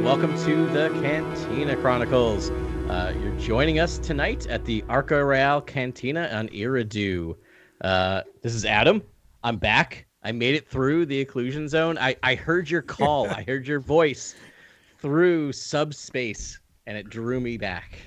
Welcome to the Cantina Chronicles. You're joining us tonight at the Arca Royale Cantina on Eridu. This is Adam. I'm back. I made it through the occlusion zone. I heard your call. I heard your voice through subspace, and it drew me back.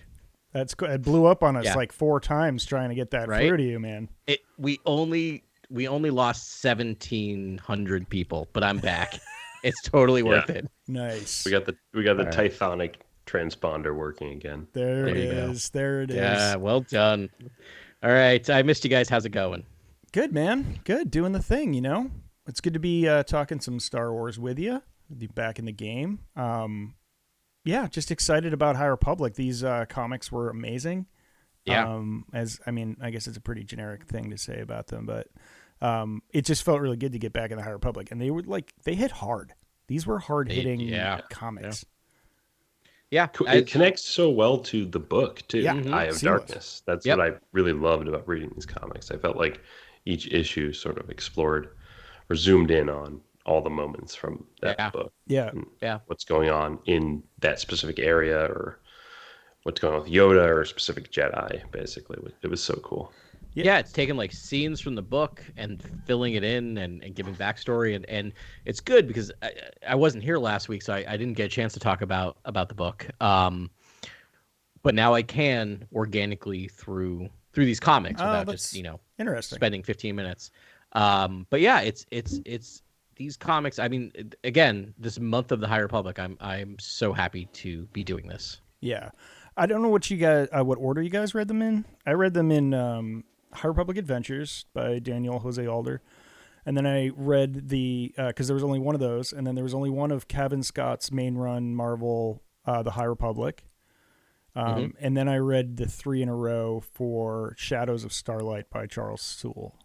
That's good. It blew up on us like 4 times trying to get that through to you, man. We only lost 1,700 people, but I'm back. It's totally worth it. Nice. We got the Typhonic transponder working again. There it is. Yeah, well done. All right. I missed you guys. How's it going? Good, man. Good. Doing the thing, you know? It's good to be talking some Star Wars with you. Be back in the game. Just excited about High Republic. These comics were amazing. Yeah. I guess it's a pretty generic thing to say about them, but it just felt really good to get back in the High Republic. And they hit hard. These were hard-hitting comics. Yeah. It connects so well to the book, too, Eye of Darkness. That's what I really loved about reading these comics. I felt like each issue sort of explored or zoomed in on all the moments from that book. Yeah. What's going on in that specific area, or what's going on with Yoda or a specific Jedi, basically. It was so cool. Yeah, it's taking like scenes from the book and filling it in and giving backstory, and it's good because I wasn't here last week, so I didn't get a chance to talk about the book. But now I can organically through these comics without just interesting spending 15 minutes. But yeah, it's these comics. I mean, again, this month of the High Republic, I'm so happy to be doing this. Yeah, I don't know what you guys what order you guys read them in. I read them in High Republic Adventures by Daniel Jose Alder. And then I read because there was only one of those, and then there was only one of Kevin Scott's main run Marvel, The High Republic. And then I read the 3 in a row for Shadows of Starlight by Charles Soule.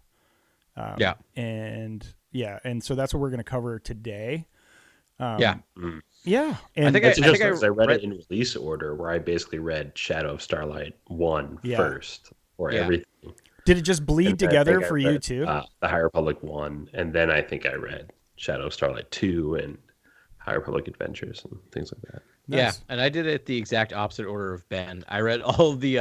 And so that's what we're going to cover today. Yeah. And I read it in release order, where I basically read Shadow of Starlight 1 first, or everything. Did it just bleed together for you too? The High Republic 1, and then I think I read Shadow of Starlight 2 and High Republic Adventures and things like that. Nice. Yeah, and I did it the exact opposite order of Ben. I read all of the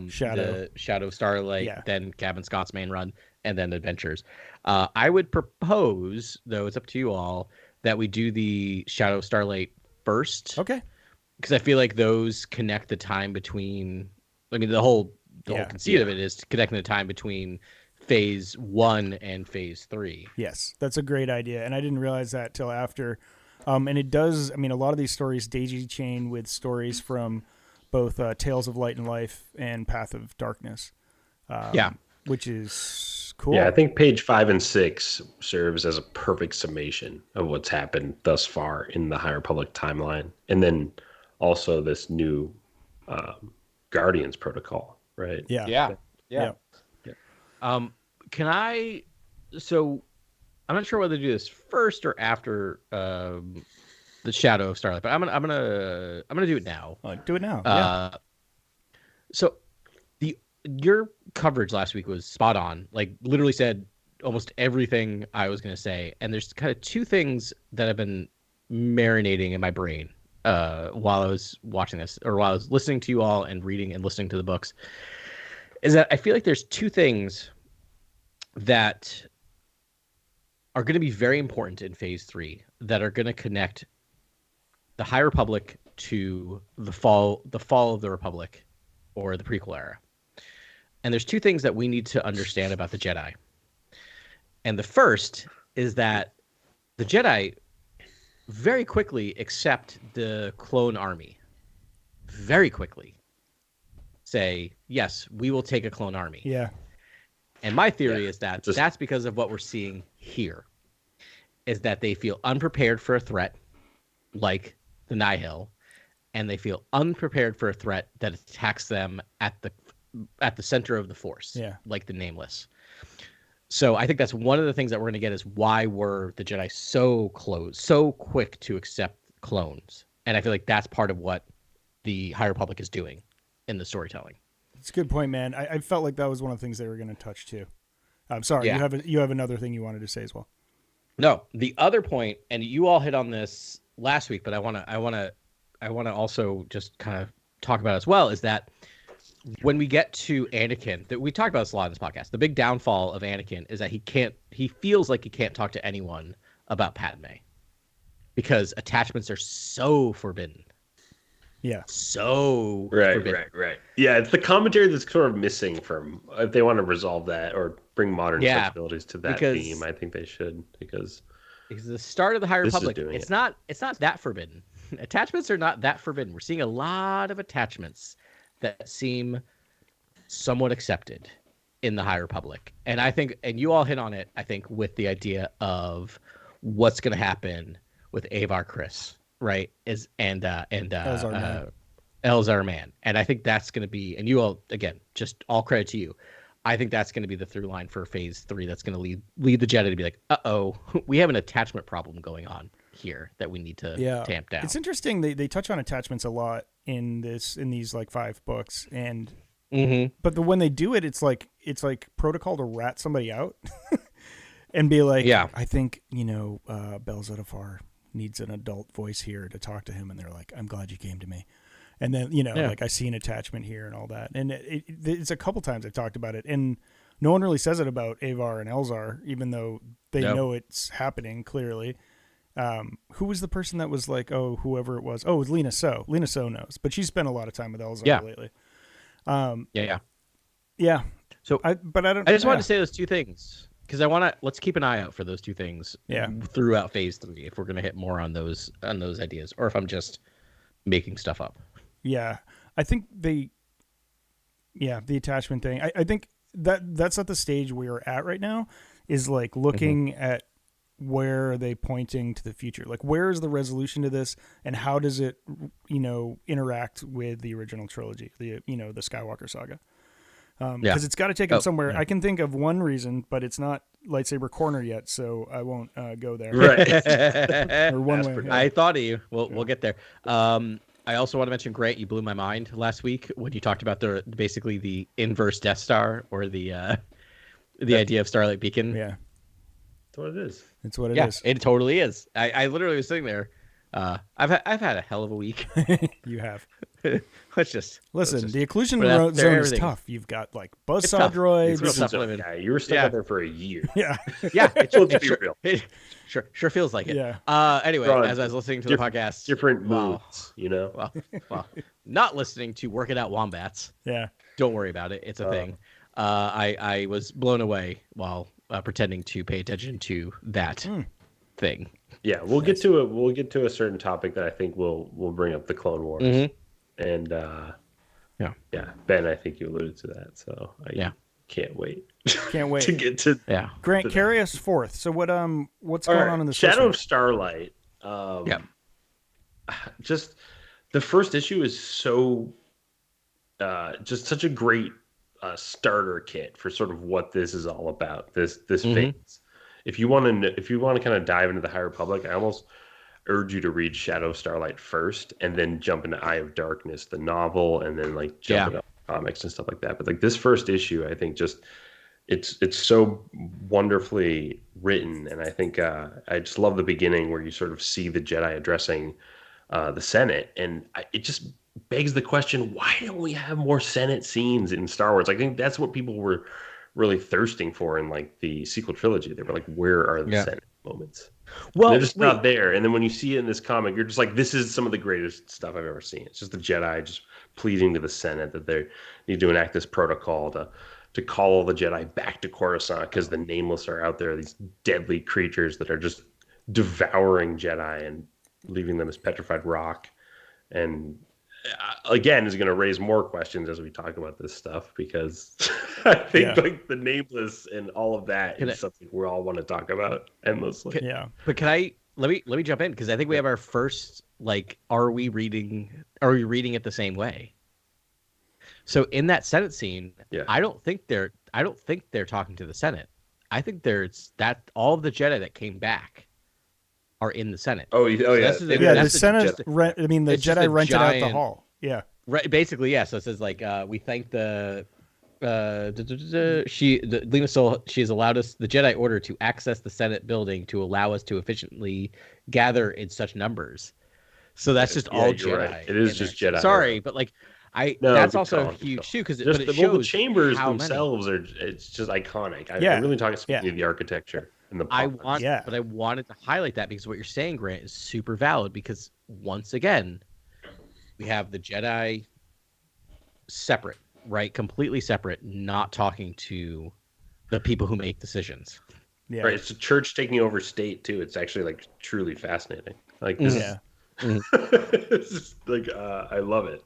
Shadow of Starlight, then Kevin Scott's main run, and then Adventures. I would propose, though it's up to you all, that we do the Shadow of Starlight first. Okay. Because I feel like those connect the time between. I mean, the whole conceit of it is connecting the time between phase 1 and phase 3. Yes, that's a great idea. And I didn't realize that till after. And it does, I mean, a lot of these stories daisy chain with stories from both Tales of Light and Life and Path of Darkness. Which is cool. Yeah, I think page 5 and 6 serves as a perfect summation of what's happened thus far in the High Republic timeline. And then also this new Guardians protocol, right? Yeah. Can I? So I'm not sure whether to do this first or after the Shadow of Starlight, but I'm gonna do it now. Do it now. So your coverage last week was spot on. Like, literally said almost everything I was gonna say, and there's kind of 2 things that have been marinating in my brain while I was watching this, or while I was listening to you all and reading and listening to the books, is that I feel like there's 2 things that are going to be very important in phase 3 that are going to connect the High Republic to the fall of the Republic, or the prequel era. And there's 2 things that we need to understand about the Jedi. And the first is that the Jedi very quickly accept the clone army. Very quickly say, yes, we will take a clone army. Yeah. And my theory is that that's because of what we're seeing here, is that they feel unprepared for a threat like the Nihil, and they feel unprepared for a threat that attacks them at the center of the Force, like the Nameless. So I think that's one of the things that we're going to get, is why were the Jedi so quick to accept clones? And I feel like that's part of what the High Republic is doing in the storytelling. It's a good point, man. I felt like that was one of the things they were going to touch too. I'm sorry, you have another thing you wanted to say as well. No, the other point, and you all hit on this last week, but I want to also just kind of talk about it as well, is that when we get to Anakin, that we talked about this a lot in this podcast, the big downfall of Anakin is that he feels like he can't talk to anyone about Padme because attachments are so forbidden. Yeah. So right. Yeah, it's the commentary that's sort of missing from, if they want to resolve that or bring modern sensibilities to that theme, I think they should, because the start of the High Republic, it's not that forbidden. Attachments are not that forbidden. We're seeing a lot of attachments that seem somewhat accepted in the High Republic. And I think, and you all hit on it, I think, with the idea of what's going to happen with Avar Kriss, right? Elzar Man. And I think that's going to be, and you all, again, just all credit to you, I think that's going to be the through line for Phase 3. That's going to lead the Jedi to be like, uh-oh, we have an attachment problem going on here that we need to tamp down. It's interesting. They touch on attachments a lot in these like 5 books, and but when they do it, it's like protocol to rat somebody out and be like, I think Bel-Zettifar needs an adult voice here to talk to him, and they're like, I'm glad you came to me. And then, like, I see an attachment here and all that. And it's a couple times I've talked about it. And no one really says it about Avar and Elzar, even though they know it's happening clearly. Who was the person that was like, whoever it was? Oh, it was Lena So. Lena So knows. But she's spent a lot of time with Elzar lately. Yeah. So, I just wanted to say those two things, because let's keep an eye out for those two things throughout Phase 3, if we're going to hit more on those ideas, or if I'm just making stuff up. Yeah, I think the attachment thing. I think that's at the stage we're at right now, is like looking at where are they pointing to the future? Like, where is the resolution to this, and how does it, interact with the original trilogy, the Skywalker saga? Because it's got to take them somewhere. Yeah. I can think of one reason, but it's not Lightsaber Corner yet, so I won't go there. Right. Or one way. I thought of you. We'll get there. I also want to mention, Grant, you blew my mind last week when you talked about basically the inverse Death Star, or the idea of Starlight Beacon. Yeah, that's what it is. It's what it is. It totally is. I literally was sitting there. I've had a hell of a week. You have. Let's just listen. The occlusion zone is tough. You've got like buzzsaw droids. You were stuck out there for a year. Yeah. It sure feels like it. Yeah. Anyway, as I was listening to the podcast, different moods. Well, not listening to Work It Out Wombats. Yeah. Don't worry about it. It's a thing. I was blown away while pretending to pay attention to that thing. Yeah, we'll get to a certain topic that I think will bring up the Clone Wars. And Ben, I think you alluded to that, so I can't wait. Can't wait to get to Grant, carry us forth. So what's going on in the Shadow of Starlight? Just the first issue is so just such a great starter kit for sort of what this is all about. This phase. If you want to kind of dive into the High Republic, I almost urge you to read Shadow of Starlight first, and then jump into Eye of Darkness, the novel, and then like jump into comics and stuff like that. But like this first issue, I think just it's so wonderfully written, and I think I just love the beginning where you sort of see the Jedi addressing the Senate, and it just begs the question: why don't we have more Senate scenes in Star Wars? I think that's what people were really thirsting for in like the sequel trilogy. They were like, where are the Senate moments? Well, they're just not there. And then when you see it in this comic, you're just like, this is some of the greatest stuff I've ever seen. It's just the Jedi just pleading to the Senate that they need to enact this protocol to call all the Jedi back to Coruscant, because the Nameless are out there, these deadly creatures that are just devouring Jedi. And leaving them as petrified rock. And again, is going to raise more questions as we talk about this stuff, because I think like the nameless and all of that is something we all want to talk about endlessly. But let me jump in, because I think we have our first, like, are we reading it the same way? So in that Senate scene, I don't think they're talking to the Senate. I think there's that all of the Jedi that came back are in the Senate. The Senate. The Jedi rented out the hall. Yeah. Right. Basically, yeah. So it says like, we thank Lena Soul. She has allowed us, the Jedi Order, to access the Senate building to allow us to efficiently gather in such numbers. So that's just all Jedi. Right. It is just Jedi. Sorry, but like, that's also huge too, because the chambers themselves it's just iconic. I'm really talking speaking of the architecture and the but I wanted to highlight that, because what you're saying, Grant, is super valid, because once again, we have the Jedi separate, right? Completely separate, not talking to the people who make decisions. Yeah. Right. It's a church taking over state too. It's actually like truly fascinating. Like this it's just, like I love it.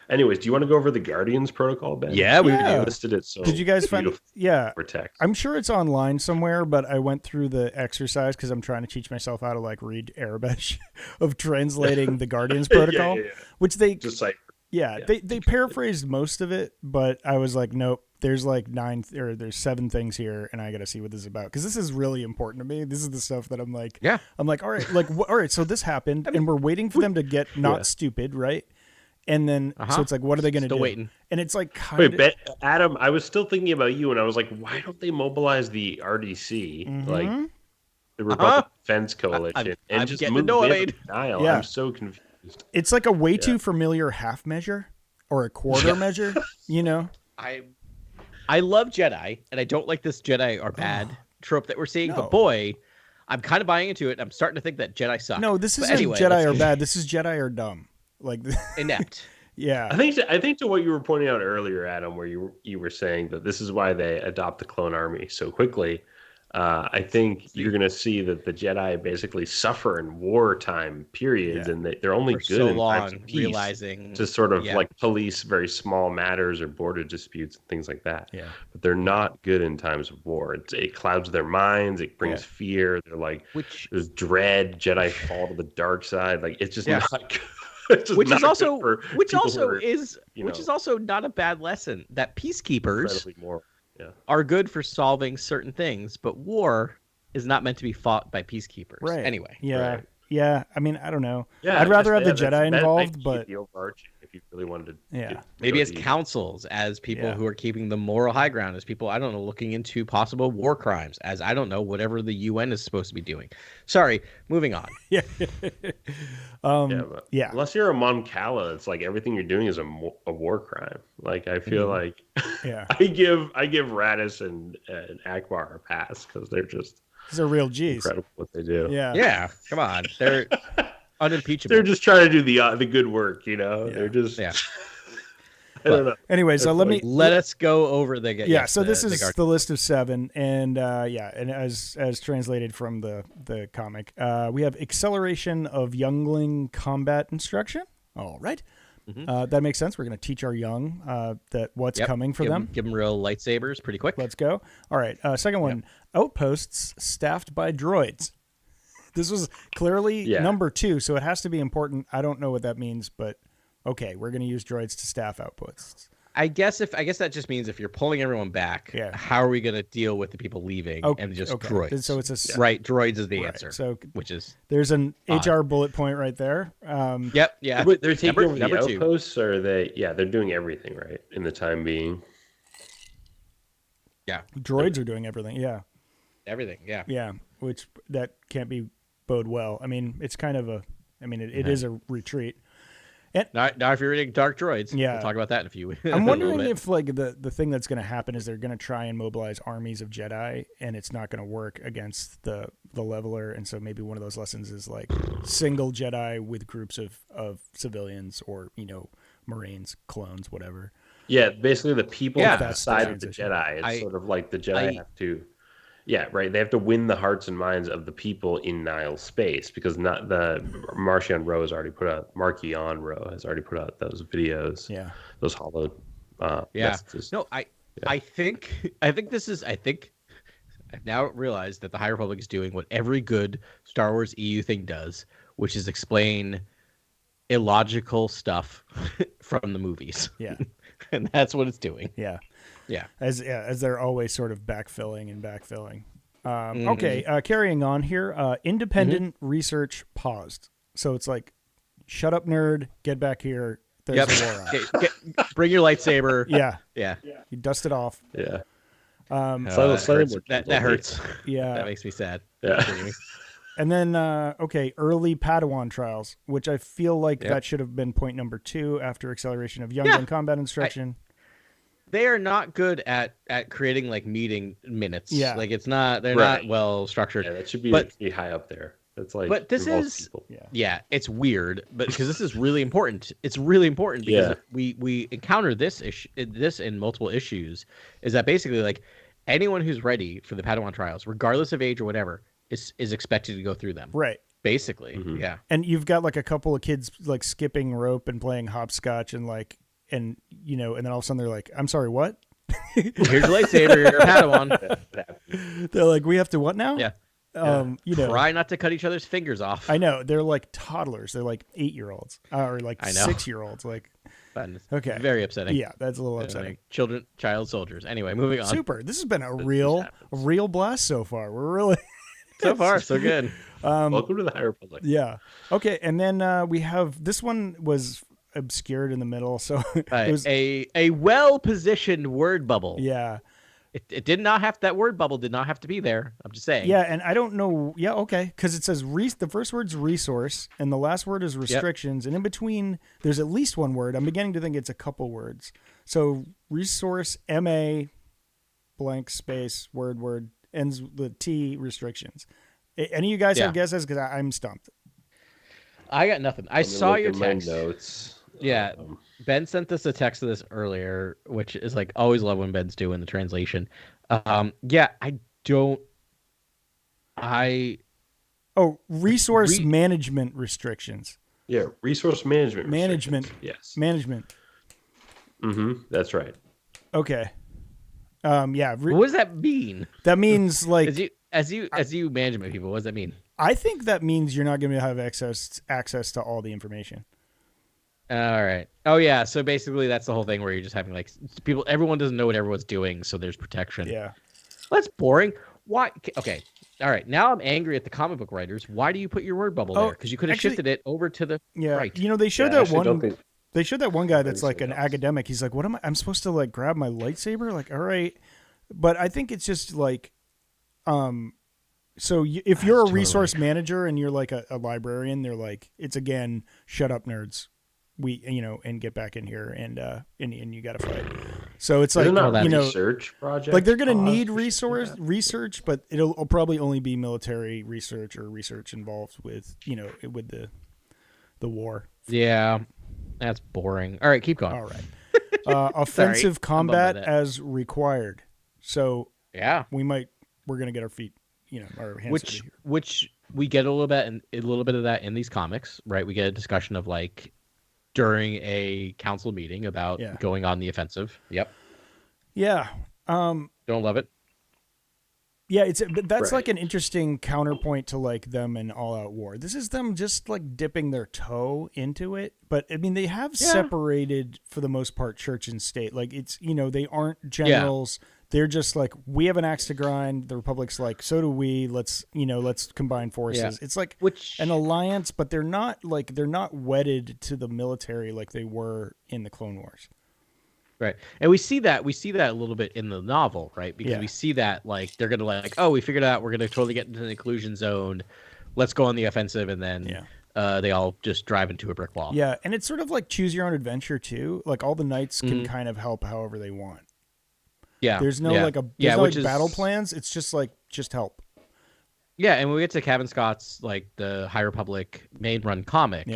Anyways, do you want to go over the Guardians protocol, Ben? Yeah, we listed it. So did you guys find? Yeah, text. I'm sure it's online somewhere, but I went through the exercise because I'm trying to teach myself how to like read Arabic of translating the Guardians protocol, which they just like they paraphrased most of it, but I was like, nope. There's like there's 7 things here, and I got to see what this is about, because this is really important to me. This is the stuff that I'm like, I'm like, all right, like, all right, so this happened, and we're waiting for them to get not stupid, right? And then, so it's like, what are they going to do? Waiting. And it's like, Adam, I was still thinking about you, and I was like, why don't they mobilize the RDC, like the Republican Defense Coalition, and just move in denial? I'm so confused. It's like a way too familiar half measure or a quarter measure, you know? I love Jedi, and I don't like this Jedi are bad trope that we're seeing, but boy, I'm kind of buying into it. I'm starting to think that Jedi suck. No, this isn't Jedi are bad. This is Jedi are dumb. Like inept. Yeah. I think to what you were pointing out earlier, Adam, where you were saying that this is why they adopt the clone army so quickly. I think you're going to see that the Jedi basically suffer in wartime periods, and they're only good in times of peace, realizing to sort of like police very small matters or border disputes and things like that. Yeah. But they're not good in times of war. It clouds their minds. It brings fear. They're like, there's dread. Jedi fall to the dark side. Like, it's just not good. Which is also not a bad lesson, that peacekeepers are good for solving certain things, but war is not meant to be fought by peacekeepers. Right. Anyway. Yeah. Right. Yeah. I mean, I don't know. Yeah, I'd rather have the Jedi involved, but the overarching, if you really wanted to. Maybe as councils, as people who are keeping the moral high ground, as people, I don't know, looking into possible war crimes, as I don't know, whatever the UN is supposed to be doing. Sorry, moving on. Unless you're a Mon Cala, it's like everything you're doing is a war crime. Like, I feel like I give Radis and Akbar a pass, because they're just real G's. Incredible what they do. Yeah. Come on, they're unimpeachable. They're just trying to do the good work, you know. They're just I don't know. Anyway, so let us go over the so this is the list of 7, and and as translated from the comic, we have acceleration of youngling combat instruction. All right. That makes sense. We're going to teach our young that what's coming for them. Give them real lightsabers pretty quick. Let's go. All right. Second one, outposts staffed by droids. This was clearly number 2, so it has to be important. I don't know what that means, but okay, we're going to use droids to staff outposts. I guess that just means if you're pulling everyone back, how are we going to deal with the people leaving and just droids? So it's droids is the answer. So which is there's an HR bullet point right there. Yep. Yeah. They're taking over the outposts, or are they? Yeah, they're doing everything right in the time being. Yeah. Droids are doing everything. Yeah. Everything. Yeah. Yeah. Which that can't be bode well. I mean, it's kind of it is a retreat. And now, if you're reading Dark Droids, we'll talk about that in a few. I'm wondering if like the thing that's going to happen is they're going to try and mobilize armies of Jedi, and it's not going to work against the leveler. And so maybe one of those lessons is like single Jedi with groups of civilians, or Marines, clones, whatever. Yeah, basically the people outside of the Jedi. It's sort of like the Jedi have to Yeah, right. They have to win the hearts and minds of the people in Nihil space, because not the Marchion Row has already put out Marchion Row has already put out those videos. Yeah. Those hollow messages. No, I think I've now realized that the High Republic is doing what every good Star Wars EU thing does, which is explain illogical stuff from the movies. Yeah. And that's what it's doing. Yeah. Yeah. As they're always sort of backfilling. Okay, carrying on here. Independent research paused. So it's like, shut up, nerd. Get back here. There's a war on. Bring your lightsaber. Yeah. Yeah. You dust it off. Yeah. That hurts. Yeah. That makes me sad. Yeah. And then, early Padawan trials, which I feel like that should have been point number 2 after acceleration of young gun combat instruction. They are not good at creating like meeting minutes. Yeah. Like they're not well structured. Yeah, that should be pretty high up there. That's like, but this is, it's weird, but because this is really important. It's really important because we encounter this in multiple issues, is that basically like anyone who's ready for the Padawan trials, regardless of age or whatever, is expected to go through them. Right. Basically. Mm-hmm. Yeah. And you've got like a couple of kids like skipping rope and playing hopscotch and and then all of a sudden they're like, I'm sorry, what? Here's your lightsaber, you're a Padawan. They're like, we have to what now? Yeah. Try not to cut each other's fingers off. I know. They're like toddlers. They're like 8-year-olds or like 6-year-olds. Like, okay. Very upsetting. Yeah, that's a little upsetting. Like child soldiers. Anyway, moving on. Super. This has been a real blast so far. We're really so far so good. Welcome to the High Republic. Yeah. Okay, and then we have this one was obscured in the middle, so it was a well-positioned word bubble. Yeah. It did not have, that word bubble did not have to be there. I'm just saying. Yeah, and I don't know. Yeah, okay, because it says the first word's resource, and the last word is restrictions, and in between there's at least one word. I'm beginning to think it's a couple words. So resource, MA, blank space, word, ends with T, restrictions. Any of you guys have guesses? Because I'm stumped. I got nothing. I saw your text. My notes. Yeah. Ben sent us a text of this earlier, which is like, always love when Ben's doing the translation. Resource management restrictions. Yeah, resource management. Yes. Management. Mm-hmm. That's right. Okay. What does that mean? That means like as you management people, what does that mean? I think that means you're not going to have access to all the information. All right. Oh yeah. So basically, that's the whole thing where you're just having like everyone doesn't know what everyone's doing, so there's protection. Yeah. That's boring. Why? Okay. All right. Now I'm angry at the comic book writers. Why do you put your word bubble there? Because you could have shifted it over to the right. You know, they showed that one. They showed that one guy that's like an academic. He's like, "What am I? I'm supposed to like grab my lightsaber? Like, all right." But I think it's just like, so if you're a resource manager and you're like a librarian, they're like, it's again, shut up, nerds. And get back in here and you got to fight. So it's like, research project. Like they're going to need research, but it'll probably only be military research or research involved with, with the war. Yeah. That's boring. All right, keep going. All right. Offensive combat as required. So yeah, we're going to get our feet, our hands. Which we get a little bit of that in these comics, right? We get a discussion of like during a council meeting about going on the offensive. Yep. Yeah. Don't love it. Yeah, that's like an interesting counterpoint to like them in All Out War. This is them just like dipping their toe into it, but I mean they have separated for the most part church and state. Like it's they aren't generals. Yeah. They're just like, we have an axe to grind. The Republic's like, so do we. Let's combine forces. Yeah. It's like an alliance, but they're not wedded to the military like they were in the Clone Wars. Right. And we see that a little bit in the novel, right? Because we see that like they're gonna like, oh, we figured out we're gonna totally get into the inclusion zone. Let's go on the offensive, and then they all just drive into a brick wall. Yeah, and it's sort of like choose your own adventure too. Like all the knights can kind of help however they want. Yeah. There's no battle plans. It's just like help. Yeah, and when we get to Kevin Scott's like the High Republic main run comic,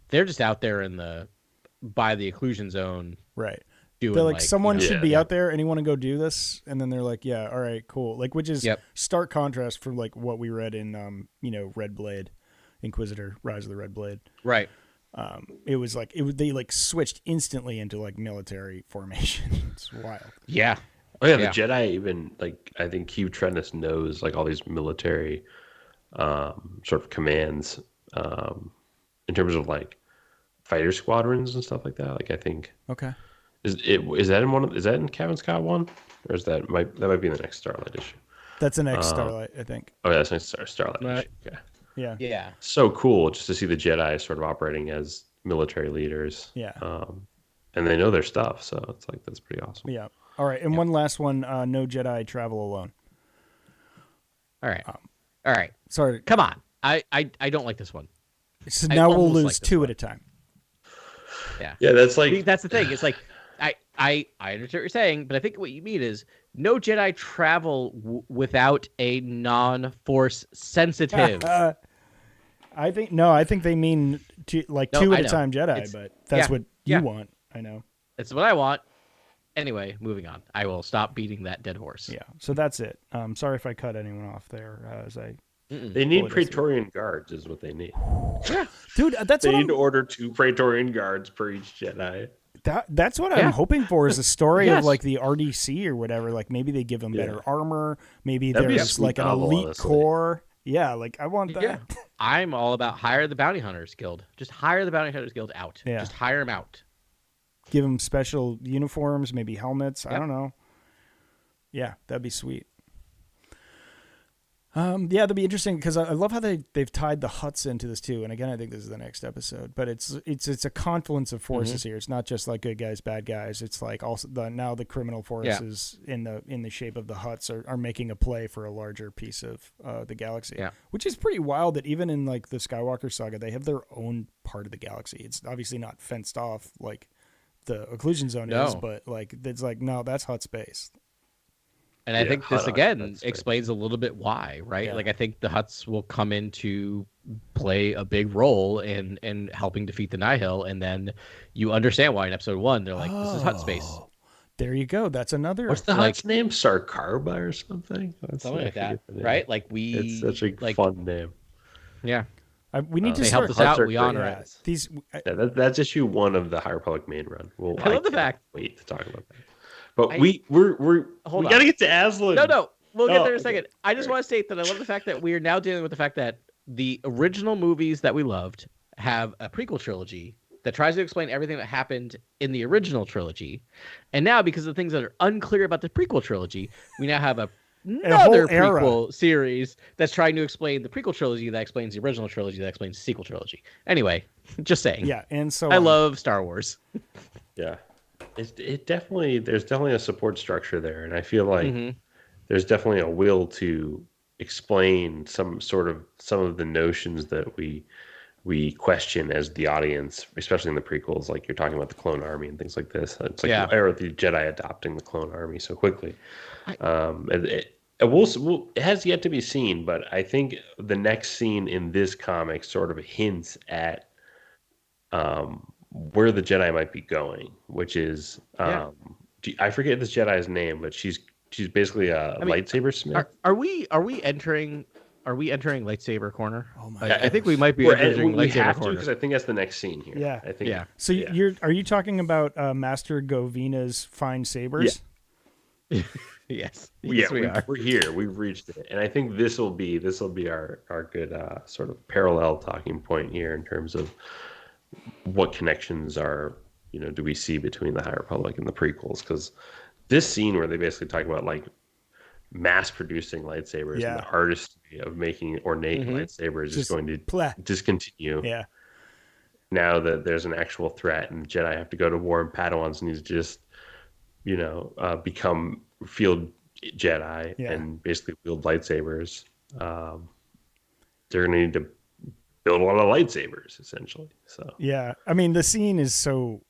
they're just out there by the inclusion zone. Right. doing. They're like, someone you know, should be out there. Anyone to go do this? And then they're like, yeah, all right, cool. Like, which is stark contrast from like what we read in, Red Blade, Inquisitor, Rise of the Red Blade. Right. It was like they like switched instantly into like military formation. It's wild. Yeah. Oh yeah, the Jedi even like I think Hugh Trennis knows like all these military sort of commands in terms of like fighter squadrons and stuff like that. Like I think is that in Kevin Scott one, or is that might be in the next Starlight issue? That's the next Starlight, I think. Oh yeah, that's next Starlight issue. Okay. Yeah. So cool just to see the Jedi sort of operating as military leaders. Yeah. And they know their stuff, so it's like that's pretty awesome. Yeah. All right, and one last one. No Jedi travel alone. All right. All right. Sorry. Come on. I don't like this one. So now we'll lose two at a time. Yeah. Yeah, that's like that's the thing. It's like I understand what you're saying, but I think what you mean is no Jedi travel without a non-force sensitive. I think they mean two at a time Jedi, but that's what you want. I know. It's what I want. Anyway, moving on. I will stop beating that dead horse. Yeah. So that's it. Sorry if I cut anyone off there. They need Praetorian guards, is what they need. Yeah, dude, they need to order 2 Praetorian guards per each Jedi. That's what I'm hoping for is a story of like the RDC or whatever. Like maybe they give them better armor. Maybe there's like an elite corps. Yeah, like I want that. Yeah. I'm all about hire the Bounty Hunters Guild. Just hire the Bounty Hunters Guild out. Yeah. Just hire them out. Give them special uniforms, maybe helmets. I don't know. Yeah, that'd be sweet. That'd be interesting because I love how they've tied the Hutts into this too. And again, I think this is the next episode, but it's a confluence of forces here. It's not just like good guys, bad guys. It's like also now the criminal forces in the shape of the Hutts are making a play for a larger piece of the galaxy. Yeah. Which is pretty wild that even in like the Skywalker saga, they have their own part of the galaxy. It's obviously not fenced off like the occlusion zone is, but like it's like no, that's Hutt space. And I think this again explains a little bit why, right? Yeah. Like I think the Hutts will come in to play a big role in helping defeat the Nihil, and then you understand why in episode 1 they're like, "This is Hutt space." There you go. That's another. What's the Hutt's name? Sarkarba or something? Something like that, right? Like it's such a fun name. Yeah. We need to they start. helped us out. We honor it. That's issue 1 of the High Republic main run. I love the fact. Wait to talk about that. But we gotta get to Aslan. No, we'll get there in a second. I just want to state that I love the fact that we are now dealing with the fact that the original movies that we loved have a prequel trilogy that tries to explain everything that happened in the original trilogy, and now because of things that are unclear about the prequel trilogy, we now have another prequel series that's trying to explain the prequel trilogy that explains the original trilogy that explains the sequel trilogy. Anyway, just saying. Yeah, and so I love Star Wars. Yeah. There's definitely a support structure there, and I feel like there's definitely a will to explain some of the notions that we question as the audience, especially in the prequels. Like you're talking about the clone army and things like this. It's like or the Jedi adopting the clone army so quickly. It has yet to be seen, but I think the next scene in this comic sort of hints at where the Jedi might be going, which is I forget this Jedi's name, but she's basically a lightsaber smith. Are we entering lightsaber corner? Oh my! I think we might be entering lightsaber corner because I think that's the next scene here. Yeah, I think. Yeah. So are you talking about Master Govina's fine sabers? Yeah. Yes. Yes, we are. We're here. We've reached it, and I think this will be our good sort of parallel talking point here in terms of what connections do we see between the High Republic and the prequels? Because this scene where they basically talk about like mass producing lightsabers and the artistry of making ornate lightsabers is going to discontinue. Yeah. Now that there's an actual threat and Jedi have to go to war and Padawans need to just, become field Jedi and basically wield lightsabers. They're going to need to build a lot of lightsabers essentially. So I mean the scene is so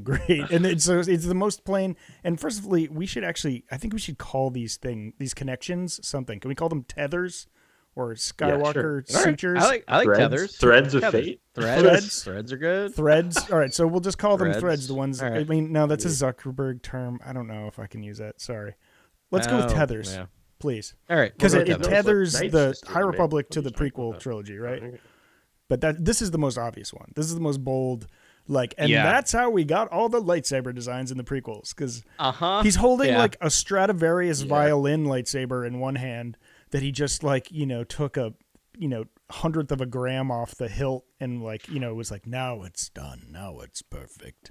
great and it's the most plain. And first of all, I think we should call these connections something. Can we call them tethers or Skywalker Yeah, sure. sutures. I like tethers. Threads of fate. Threads. Threads are good. Threads. All right, so we'll just call them threads. The ones. Right. I mean, no, that's a Zuckerberg term. I don't know if I can use that. Sorry. Let's go with tethers, please. All right, because we'll it tethers the High man. Republic to the prequel trilogy, right? But this is the most obvious one. This is the most bold. That's how we got all the lightsaber designs in the prequels, because he's holding like a Stradivarius violin lightsaber in one hand that he just took a 100th of a gram off the hilt and was like, now it's done, now it's perfect.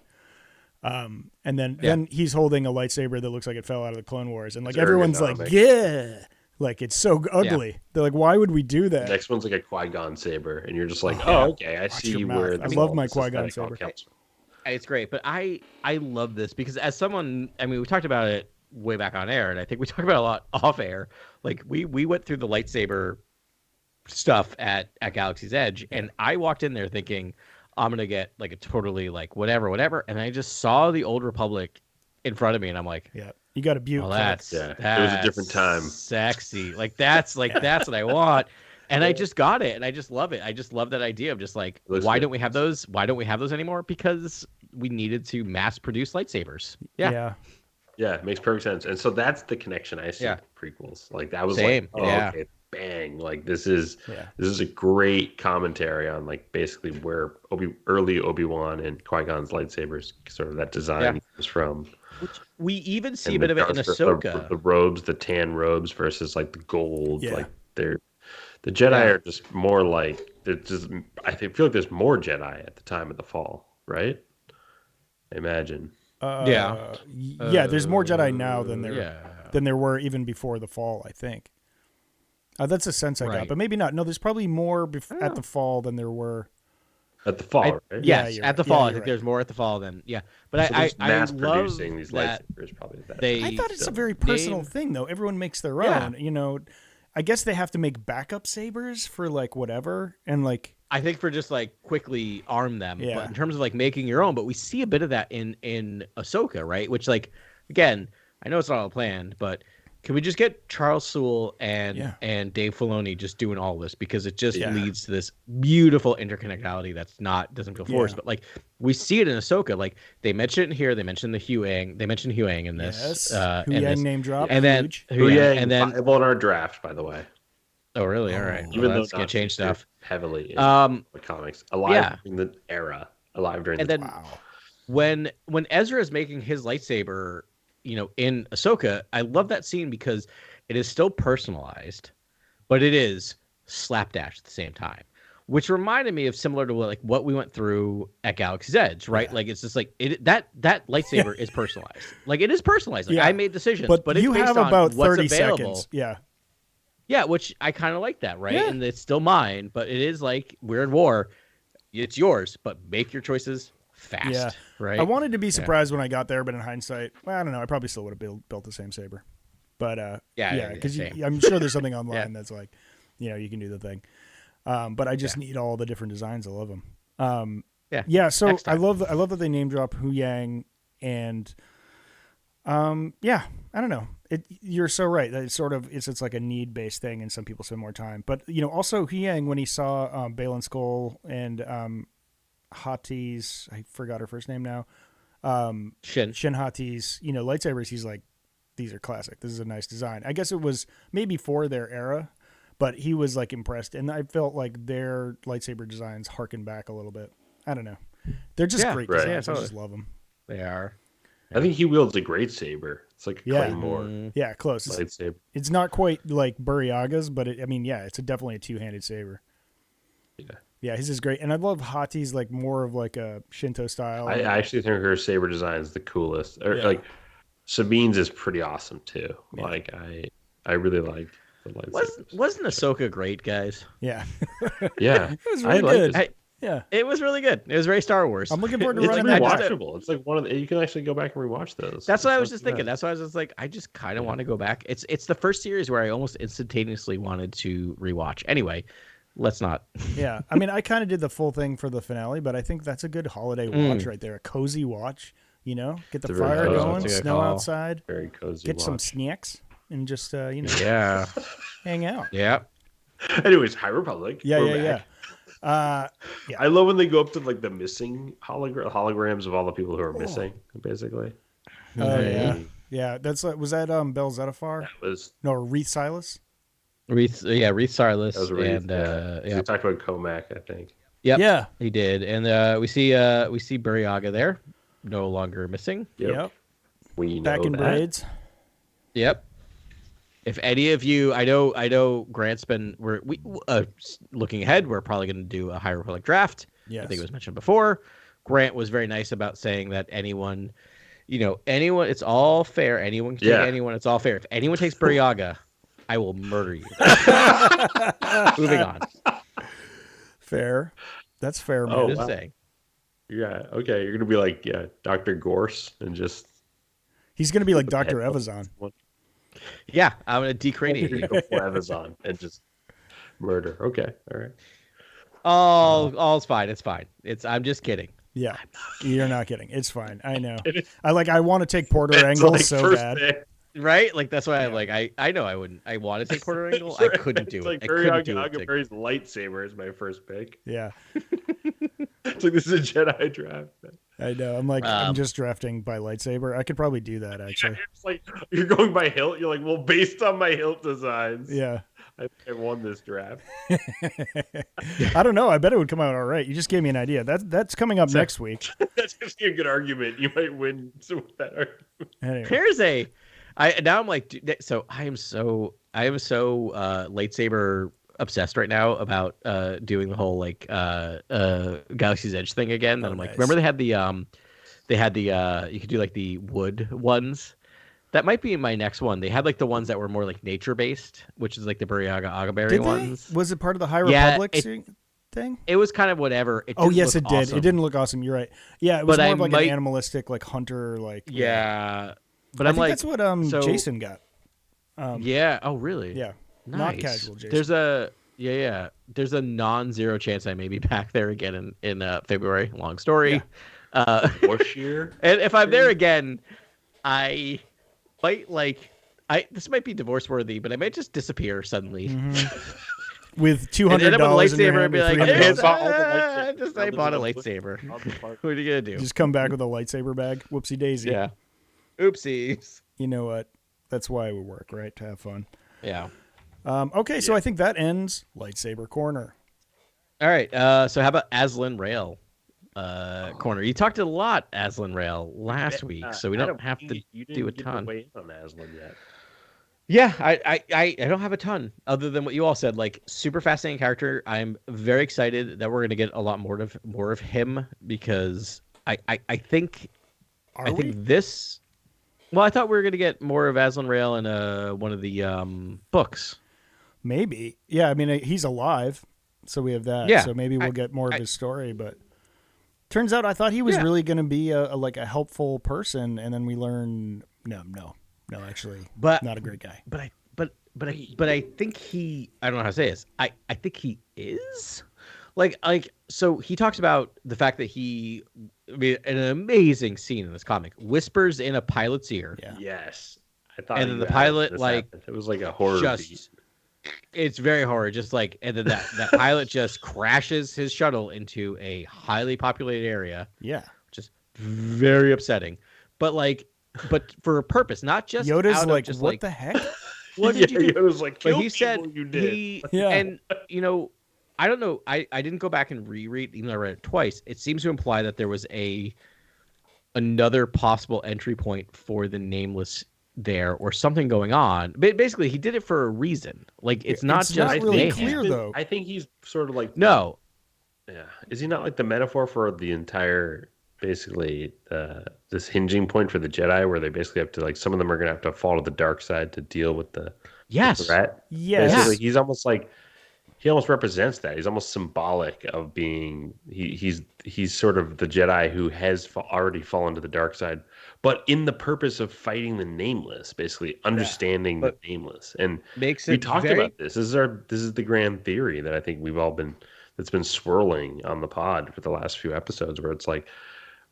And then he's holding a lightsaber that looks like it fell out of the Clone Wars, and everyone's like, yeah. Like, it's so ugly. Yeah. They're like, why would we do that? The next one's like a Qui-Gon saber, and you're just like, okay, I see where. I love my Qui-Gon saber. It's great, but I love this because as someone, I mean, we talked about it way back on air, and I think we talked about it a lot off air. Like, we went through the lightsaber stuff at Galaxy's Edge, and I walked in there thinking, I'm going to get like a totally like whatever, and I just saw the Old Republic in front of me, and I'm like, yeah. You got a beautiful. That's it was a different time. Sexy, that's what I want, and I just got it, and I just love it. I just love that idea of just like, why don't we have those? Why don't we have those anymore? Because we needed to mass produce lightsabers. Yeah, it makes perfect sense. And so that's the connection I see with the prequels. Like that was same. Okay, bang! Like this is a great commentary on like basically where early Obi-Wan and Qui-Gon's lightsabers, sort of that design is from. Which we even see a bit of it in Ahsoka. The robes, the tan robes versus like the gold. Yeah. Like the Jedi are just more like I feel like there's more Jedi at the time of the fall, right? I imagine. There's more Jedi now than there were even before the fall, I think. That's a sense I got, but maybe not. No, there's probably more at the fall than there were. At the fall, right? Yes, at the fall. I think there's more at the fall than But so I mass love producing these lightsabers probably. I thought it's a very personal thing, though. Everyone makes their own. I guess they have to make backup sabers for like whatever, and like I think for just like quickly arm them. But in terms of like making your own, but we see a bit of that in Ahsoka, right? Which like again, I know it's not all planned, but can we just get Charles Soule and Dave Filoni just doing all this, because it just leads to this beautiful interconnectality doesn't feel forced, but like we see it in Ahsoka. Like they mention it in here, they mention Huyang in this. Huyang name drop, and then Huyang, and then viable in our draft, by the way. Oh really? All right. Even though that's gonna change stuff heavily in the comics, alive during the era, alive during and the then when Ezra is making his lightsaber, in Ahsoka, I love that scene because it is still personalized, but it is slapdash at the same time, which reminded me of similar to what we went through at Galaxy's Edge, right? Like it's just like that lightsaber is personalized. Like it is personalized. Like I made decisions, but it's you based have on about what's 30 available. seconds. Yeah, which I kind of like that, right? Yeah. And it's still mine, but it is like Weird War. It's yours, but make your choices fast, right? I wanted to be surprised when I got there, but in hindsight, I don't know. I probably still would have built the same saber. But because I'm sure there's something online that's like, you can do the thing. But I just need all the different designs. I love them. So I love that they name drop Huyang, and I don't know. You're so right. That it's like a need based thing, and some people spend more time. But also Huyang, when he saw Baylan Skoll and Hati's, I forgot her first name now. Shin Hati's, lightsabers. He's like, these are classic. This is a nice design. I guess it was maybe for their era, but he was like impressed, and I felt like their lightsaber designs harken back a little bit. I don't know. They're just great designs. I just love them. They are. I think he wields a great saber. It's like a claymore. Yeah, close. Lightsaber. It's not quite like Burryaga's, but it's definitely a two-handed saber. Yeah, his is great, and I love Hati's like more of like a Shinto style. I actually think her saber design is the coolest. Like Sabine's is pretty awesome too. Yeah. Like I really like the lightsabers. Wasn't Ahsoka great, guys? Yeah, yeah, it was really good. It was really good. It was very Star Wars. I'm looking forward to running that. It's rewatchable. It's like you can actually go back and rewatch those. That's what I was just thinking. That's why I was just like, I just kind of want to go back. It's the first series where I almost instantaneously wanted to rewatch. Anyway, let's not. Yeah, I mean, I kind of did the full thing for the finale, but I think that's a good holiday watch right there. A cozy watch. Get the fire going, snow outside, very cozy. Get some snacks and just hang out. Yeah. Anyways, High Republic. Yeah. I love when they go up to like the missing holograms of all the people who are missing, basically. Oh yeah. That's was that Bel Zettifar? That was Reith Silas. Reith Silas. That was Reith, and We talked about Comac, I think. Yep. Yeah, he did, and we see Buryaga there, no longer missing. Yep. We know back in that. braids. Yep. If any of you, I know Grant's been looking ahead. We're probably going to do a High Republic draft. Yes. I think it was mentioned before. Grant was very nice about saying that anyone, it's all fair. Anyone can take anyone. It's all fair. If anyone takes Buryaga, I will murder you. Moving on. Fair. That's fair, man. Just saying. Yeah. Okay. You're gonna be like Dr. Gorse and just. He's gonna be like Dr. Evazan. Yeah, I'm gonna decraniate you. Go for Evazan and just murder. Okay. All right. All's fine. It's fine. I'm just kidding. Yeah, you're not kidding. It's fine. I know. I want to take Porter Angle so bad. Day. Right? Like that's why I know I wouldn't. I want to take Porter Angle. I couldn't do it. I couldn't do it. Agaberry's lightsaber is my first pick. Yeah. It's like this is a Jedi draft. I know. I'm just drafting by lightsaber. I could probably do that actually. It's like you're going by hilt. You're like, well, based on my hilt designs. Yeah. I think I won this draft. I don't know. I bet it would come out all right. You just gave me an idea. That's coming up next week. That's actually a good argument. You might win with that argument. Now I'm like, so I am so lightsaber obsessed right now about doing the whole like Galaxy's Edge thing again. And I'm like, remember they had the you could do like the wood ones. That might be my next one. They had like the ones that were more like nature based, which is like the Buryaga Agaberry ones. Was it part of the High Republic thing? It was kind of whatever. Yes, it did. Awesome. It didn't look awesome. You're right. Yeah, it was more of like an animalistic, like hunter, like. Yeah, but I think that's what Jason got. Yeah. Oh, really? Yeah. Nice. Not casual Jason. There's a non-zero chance I may be back there again in February. Long story. Yeah. Year. And if I'm there again, I might this might be divorce worthy, but I might just disappear suddenly. Mm-hmm. With $200 and lightsaber and be like, I bought a lightsaber. What are you gonna do? Just come back with a lightsaber bag. Whoopsie daisy. Yeah. Oopsies. You know what? That's why we work, right? To have fun. Yeah. Okay, so I think that ends Lightsaber Corner. All right. So how about Aslan Rail Corner? You talked a lot Aslan Rail last week, so we don't have to do a ton. Wait on Aslan yet. Yeah, I don't have a ton other than what you all said. Like, super fascinating character. I'm very excited that we're gonna get a lot more of him because I think this. Well, I thought we were gonna get more of Aslan Rail in one of the books. Maybe, yeah. I mean, he's alive, so we have that. Yeah, so maybe we'll get more of his story. But turns out, I thought he was really gonna be a helpful person, and then we learn no, actually, not a great guy. But I think he. I don't know how to say this. I think he is. So he talks about the fact that he made an amazing scene in this comic. Whispers in a pilot's ear. Yeah. Yes. I thought. And then the pilot it was like a horror beat. It's very horror. Just like, and then that pilot just crashes his shuttle into a highly populated area. Yeah. Which is very upsetting. But for a purpose, not just Yoda's like, what the heck? What did you do? Yoda's like, but he said you did. And I don't know. I didn't go back and reread, even though I read it twice. It seems to imply that there was another possible entry point for the Nameless there, or something going on. But basically, he did it for a reason. Like, it's not really clear, though. I think he's sort of like no. Yeah, is he not like the metaphor for the entire, basically, this hinging point for the Jedi, where they basically have to, like, some of them are gonna have to fall to the dark side to deal with the threat. Yes. Basically, he's almost like. He almost represents that. He's almost symbolic of being. He's sort of the Jedi who has already fallen to the dark side, but in the purpose of fighting the Nameless, basically understanding the Nameless. And we talked about this. This is the grand theory that I think we've all been, that's been swirling on the pod for the last few episodes, where it's like,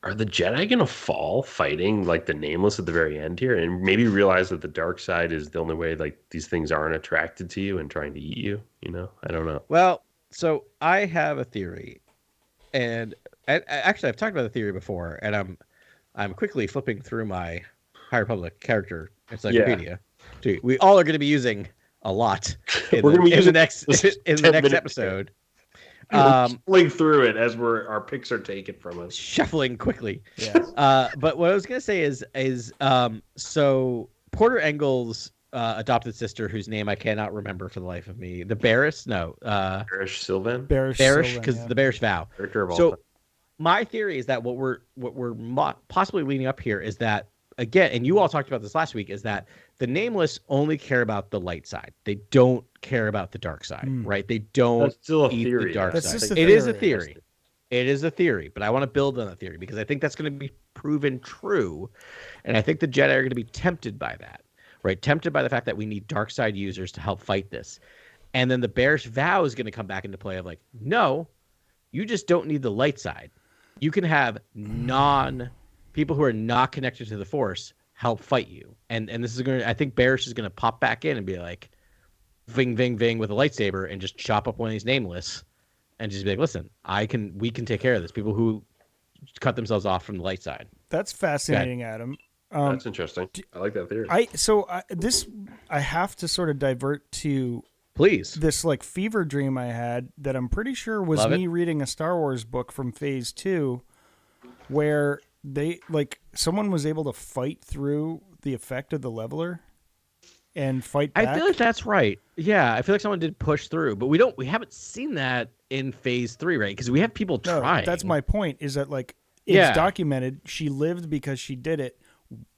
are the Jedi gonna fall fighting like the Nameless at the very end here, and maybe realize that the dark side is the only way like these things aren't attracted to you and trying to eat you? You know, I don't know. Well, so I have a theory, and actually I've talked about the theory before, and I'm quickly flipping through my High Republic character encyclopedia. We all are going to be using a lot in the next episode. Shuffling through it as our picks are taken from us. Shuffling quickly. Yeah. But what I was going to say is so Porter Engel's adopted sister, whose name I cannot remember for the life of me, the Barrish? No. Barrish Sylvan? Barrish, because the Barrish vow. So my theory is that what we're possibly leading up here is that, again, and you all talked about this last week, is that the Nameless only care about the light side. They don't care about the dark side, right? They don't eat the dark side. It is a theory. It is a theory, but I want to build on that theory because I think that's going to be proven true, and I think the Jedi are going to be tempted by that, right? Tempted by the fact that we need dark side users to help fight this. And then the Bearish vow is going to come back into play of like, no, you just don't need the light side. You can have people who are not connected to the Force help fight you. And this is going to, I think Bearish is going to pop back in and be like, ving, ving, ving with a lightsaber and just chop up one of these Nameless and just be like, listen, we can take care of this. People who cut themselves off from the light side. That's fascinating, Adam. That's interesting. I like that theory. I have to sort of divert to this like fever dream I had that I'm pretty sure was reading a Star Wars book from Phase 2 where someone was able to fight through the effect of the leveler and fight back. I feel like that's right. Yeah, I feel like someone did push through, but we haven't seen that in Phase 3, right? Because we have people trying. That's my point, is that like it's documented. She lived because she did it.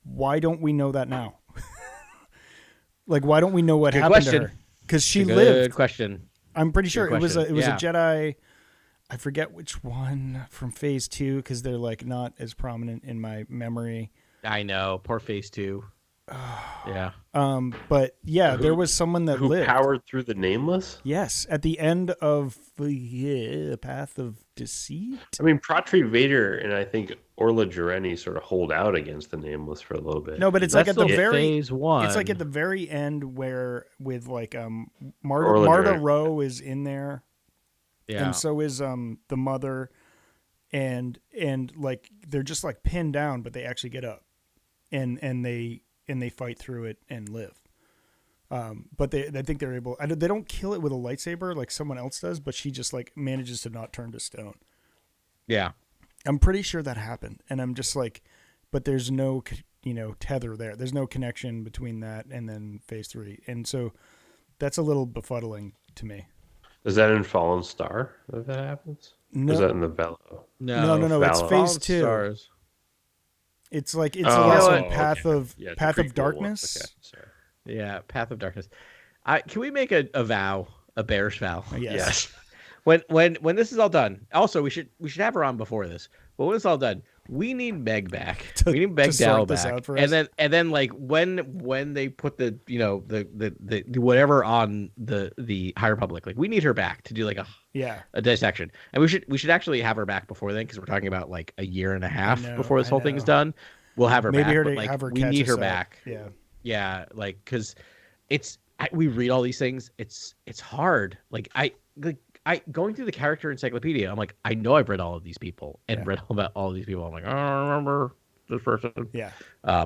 Why don't we know that now? Like, why don't we know what happened to her? Because she lived. Good question. I'm pretty sure it was a Jedi. I forget which one from Phase 2 because they're like not as prominent in my memory. I know, poor Phase 2. Yeah. But yeah, there was someone that lived. Powered through the Nameless? Yes, at the end of Path of Deceit. I mean, Pratri Vader and I think Orla Jareni sort of hold out against the Nameless for a little bit. No, but it's like at the very Phase 1. It's like at the very end where with like Marta Rowe is in there. Yeah. And so is the mother and like they're just like pinned down, but they actually get up and they fight through it and live. But I think they're able. They don't kill it with a lightsaber like someone else does, but she just like manages to not turn to stone. Yeah, I'm pretty sure that happened, and I'm just like, but there's no tether there. There's no connection between that and then Phase 3, and so that's a little befuddling to me. Is that in Fallen Star that happens? No. Or is that in the Velo? No. It's Phase 2. Stars. It's like it's also Path of Darkness. Okay, sorry. Yeah, Path of Darkness. Can we make a vow, a bearish vow? Yes. When this is all done, also we should have her on before this. But when it's all done, we need Meg back. We need Meg Dowell back. And then like when they put the whatever on the High Republic, like we need her back to do like a dissection. And we should actually have her back before then because we're talking about like a year and a half before this whole thing is done. We'll have her back. We need her back. Yeah, like because we read all these things. It's hard. Like I going through the character encyclopedia, I'm like, I know I've read all of these people and read about all of these people. I'm like, I don't remember this person. Yeah.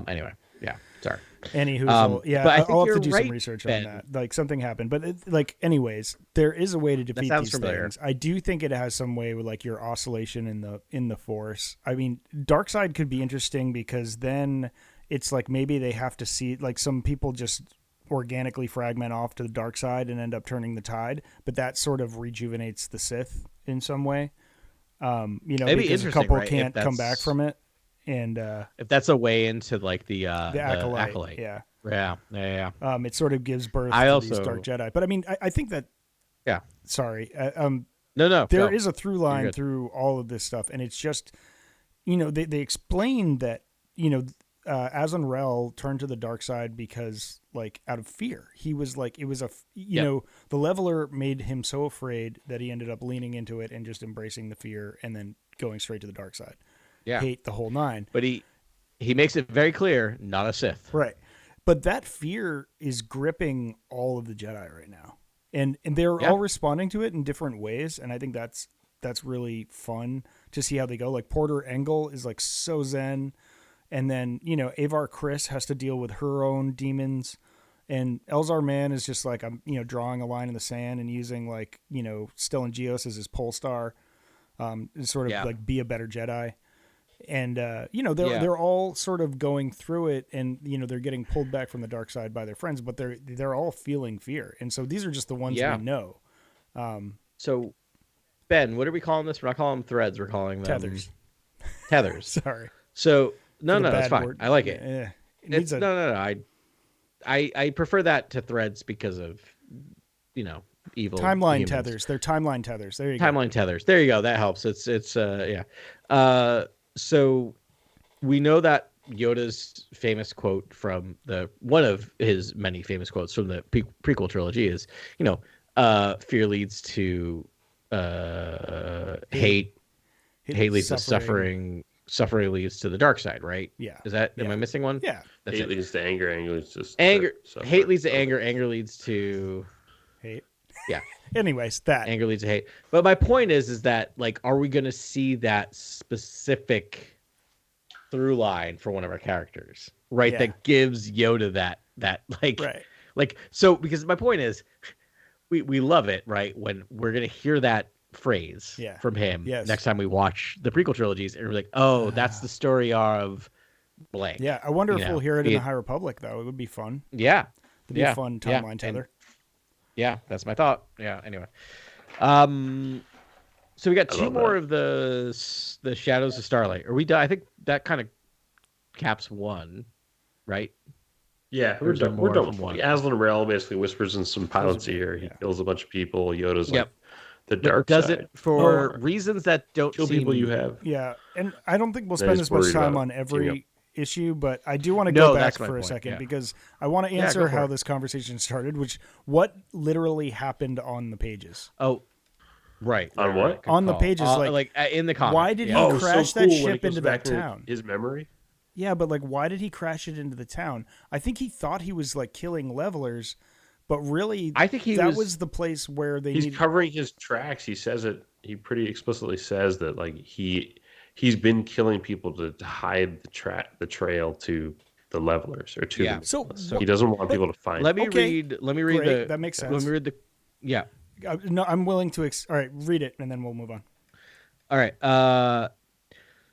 Anyway, yeah. Sorry. Anywho, but I'll have to do some research on that. Like something happened, but anyways, there is a way to defeat these things. I do think it has some way with like your oscillation in the Force. I mean, dark side could be interesting because then it's like maybe they have to see like some people just organically fragment off to the dark side and end up turning the tide, but that sort of rejuvenates the Sith in some way. Because a couple can't come back from it, and if that's a way into like the acolyte. Yeah. It sort of gives birth to these dark Jedi. But I mean, I think that. Yeah. Sorry. No. There is a through line through all of this stuff, and it's just, they explain that Azon Rel turned to the dark side because like out of fear. He was like, it was the leveler made him so afraid that he ended up leaning into it and just embracing the fear and then going straight to the dark side. hate the whole nine. But he makes it very clear, not a Sith. Right. But that fear is gripping all of the Jedi right now. And they're all responding to it in different ways. And I think that's really fun to see how they go. Like Porter Engel is like so zen. And then, Avar Kriss has to deal with her own demons. And Elzar Mann is just like, I'm, drawing a line in the sand and using like, Stellan Gios as his pole star, sort of like be a better Jedi. And, they're all sort of going through it and, they're getting pulled back from the dark side by their friends, but they're all feeling fear. And so these are just the ones we know. So Ben, what are we calling this? We're not calling them threads. We're calling them tethers. Sorry. So no, it's fine. Word. I like it. Yeah. No. I prefer that to threads because of, evil timeline humans. tethers. They're timeline tethers. There you go. Timeline tethers. There you go. That helps. It's so we know that Yoda's famous quote from one of his many famous quotes from the prequel trilogy is, fear leads to hate leads to suffering leads to the dark side, right? Yeah. Am I missing one? Yeah. That's hate leads to anger leads to hate leads to anger leads to hate. Yeah. Anyways, that anger leads to hate. But my point is that like, are we going to see that specific through line for one of our characters, right? That gives Yoda that like, right. Like, so because my point is, we love it, right? When we're going to hear that phrase from him next time we watch the prequel trilogies, and we're like, oh, that's the story of blank. Yeah, I wonder if we'll hear it in the High Republic though. It would be fun. Yeah, it'd be a fun timeline tether. Yeah, that's my thought. Yeah. Anyway, so we got two more of the Shadows of Starlight. Are we done? I think that kind of caps one, right? Yeah, we're done. We're done. Aslan Rail basically whispers in some pilot's ear. He kills a bunch of people. Yoda's like, the dark does side. it for reasons that don't kill seem... people you have. Yeah, and I don't think we'll spend as much time on every issue, but I do want to go back for a second because I want to answer how this conversation started, what literally happened on the pages. Oh, right. On what? On the pages, like in the comic. Why did he crash that ship into that town? His memory? Yeah, but like, why did he crash it into the town? I think he thought he was like killing levelers, but really, I think that was the place where he's covering his tracks. He says it. He pretty explicitly says that like he's been killing people to hide the trail to the levelers or to them. So he doesn't want people to find. Let me read Great. That makes sense. Let me read no, I'm willing to. All right, read it and then we'll move on. All right.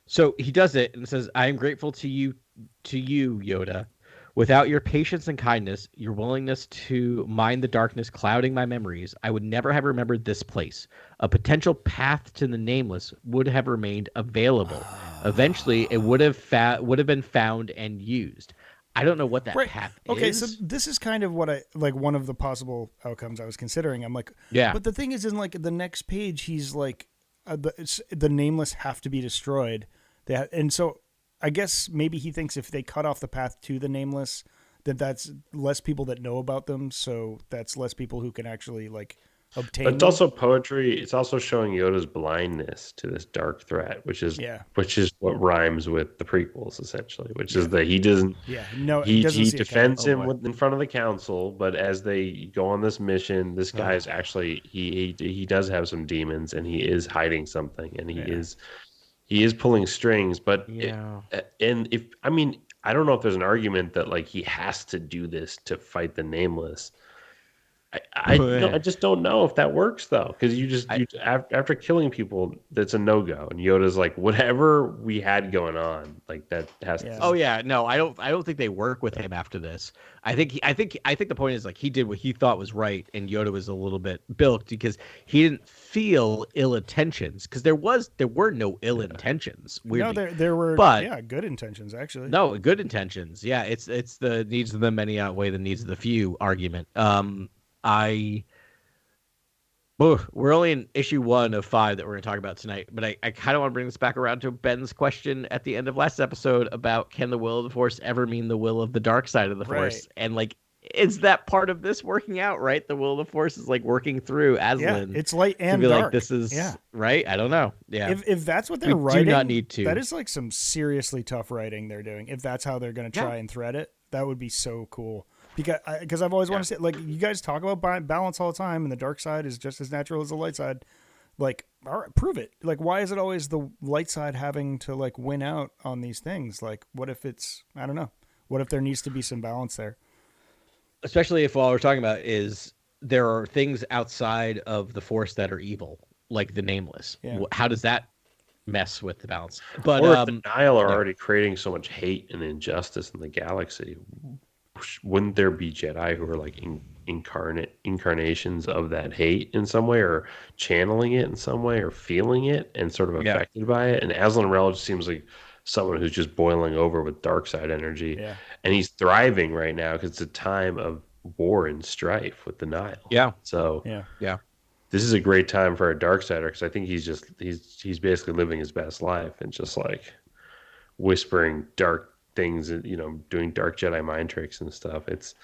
So he does it and says, "I am grateful to you, Yoda. Without your patience and kindness, your willingness to mind the darkness clouding my memories, I would never have remembered this place. A potential path to the nameless would have remained available. Eventually, it would have been found and used. I don't know what that path is." Okay, so this is kind of what I like. One of the possible outcomes I was considering. I'm like, but the thing is, in like the next page, he's like, the nameless have to be destroyed. And so I guess maybe he thinks if they cut off the path to the nameless, that's less people that know about them. So that's less people who can actually like obtain. But it's also poetry. It's also showing Yoda's blindness to this dark threat, which is what rhymes with the prequels essentially, which is that he doesn't. Yeah, no, he defends him in front of the council, but as they go on this mission, this guy is actually he does have some demons, and he is hiding something, and he is pulling strings, but I don't know if there's an argument that like he has to do this to fight the nameless. I just don't know if that works though, because after killing people, that's a no-go, and Yoda's like, whatever we had going on, like that has to. Oh yeah, no, I don't think they work with him after this. I think the point is like he did what he thought was right, and Yoda was a little bit bilked because he didn't feel ill intentions, because there were no ill intentions. Weirdly. No, there were, but good intentions actually. No, good intentions. Yeah, it's the needs of the many outweigh the needs of the few argument. We're only in issue 1 of 5 that we're going to talk about tonight, but I kind of want to bring this back around to Ben's question at the end of last episode about, can the will of the Force ever mean the will of the dark side of the Force? And like, is that part of this working out, right? The will of the Force is like working through Aslan. Yeah, it's light and to be dark. like, this is right. I don't know. Yeah, if that's what they're writing, do not need to. That is like some seriously tough writing they're doing. If that's how they're going to try and thread it, that would be so cool. Because I've always wanted to say, like, you guys talk about balance all the time, and the dark side is just as natural as the light side. Like, all right, prove it. Like, why is it always the light side having to like win out on these things? Like, what if it's, I don't know. What if there needs to be some balance there? Especially if all we're talking about is there are things outside of the Force that are evil, like the Nameless. Yeah. How does that mess with the balance? But or if the Nihil are already creating so much hate and injustice in the galaxy, wouldn't there be Jedi who are like incarnations of that hate in some way, or channeling it in some way, or feeling it and sort of affected by it? And Aslan Rel just seems like someone who's just boiling over with dark side energy, and he's thriving right now because it's a time of war and strife with the Nihil. So this is a great time for a dark sider, because I think he's basically living his best life and just like whispering dark things, doing dark Jedi mind tricks and stuff. It's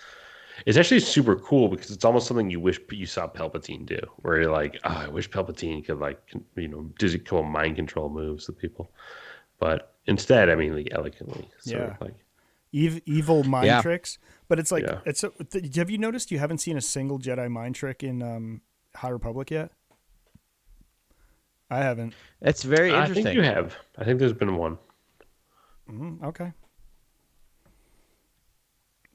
actually super cool, because it's almost something you wish you saw Palpatine do, where you're like, oh, I wish Palpatine could do a couple mind control moves with people. But instead, I mean, like, elegantly, sort of like evil mind tricks. But it's like, have you noticed you haven't seen a single Jedi mind trick in High Republic yet? I haven't. It's very interesting. I think you have. I think there's been one. Okay.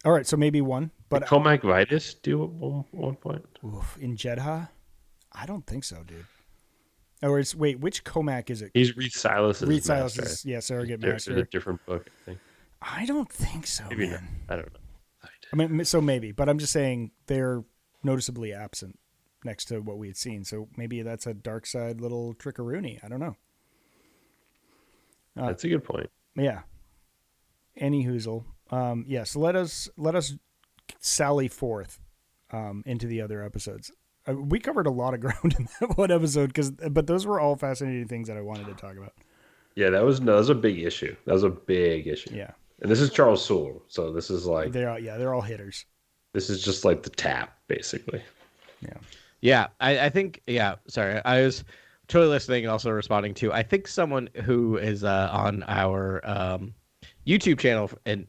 All right, so maybe one. But did Comac Vitus do at one point? Oof, in Jedha? I don't think so, dude. Or wait, which Comac is it? He's Reed Silas's Reed Silas's, surrogate master. There's a different book, I think. I don't think so, maybe man. I don't know. I mean, so maybe, but I'm just saying they're noticeably absent next to what we had seen. So maybe that's a dark side little trickeroony. I don't know. That's a good point. Yeah. Any hoozle. So let us sally forth into the other episodes. We covered a lot of ground in that one episode, but those were all fascinating things that I wanted to talk about. Yeah, that was a big issue. That was a big issue. Yeah. And this is Charles Soule, so this is like they're all hitters. This is just like the tap, basically. Yeah. Yeah, I think sorry. I was totally listening and also responding to, I think, someone who is on our YouTube channel in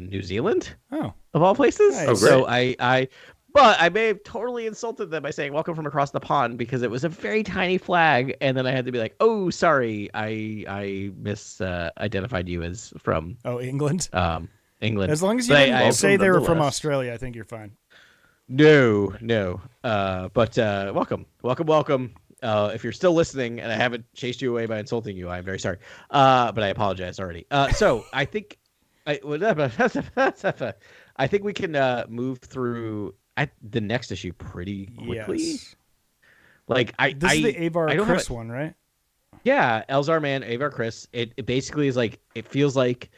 New Zealand. Oh. Of all places. Nice. Oh, great. So but I may have totally insulted them by saying welcome from across the pond, because it was a very tiny flag, and then I had to be like, oh, sorry, I misidentified you as from England. England. As long as you didn't say they were from Australia, I think you're fine. No. But welcome. If you're still listening and I haven't chased you away by insulting you, I'm very sorry. But I apologize already. So I think I think we can move through the next issue pretty quickly. Yes. Like this is the Avar Chris one, right? Yeah, Elzar Mann, Avar Chris. It basically is like, it feels like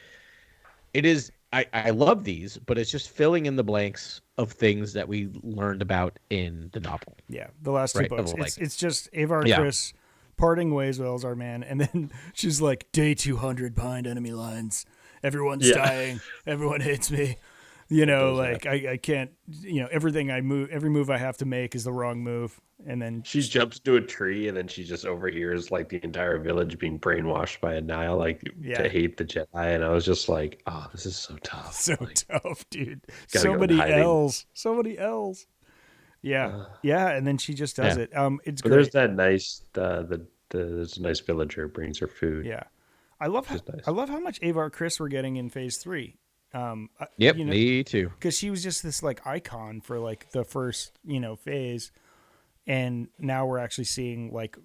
it is. I love these, but it's just filling in the blanks of things that we learned about in the novel. Yeah, the last two books. It's just Avar Chris parting ways with Elzar Mann, and then she's like, day 200 behind enemy lines. Everyone's dying. Everyone hates me. I can't, every move I have to make is the wrong move. And then she jumps to a tree, and then she just overhears like the entire village being brainwashed by a Nihil, to hate the Jedi. And I was just like, oh, this is so tough. So tough, dude. So many L's. Yeah. And then she just does it. It's great. There's that nice, there's a nice villager brings her food. Yeah. I love how much Avar Chris we're getting in phase 3. Me too. Because she was just this like icon for like the first, phase. And now we're actually seeing like,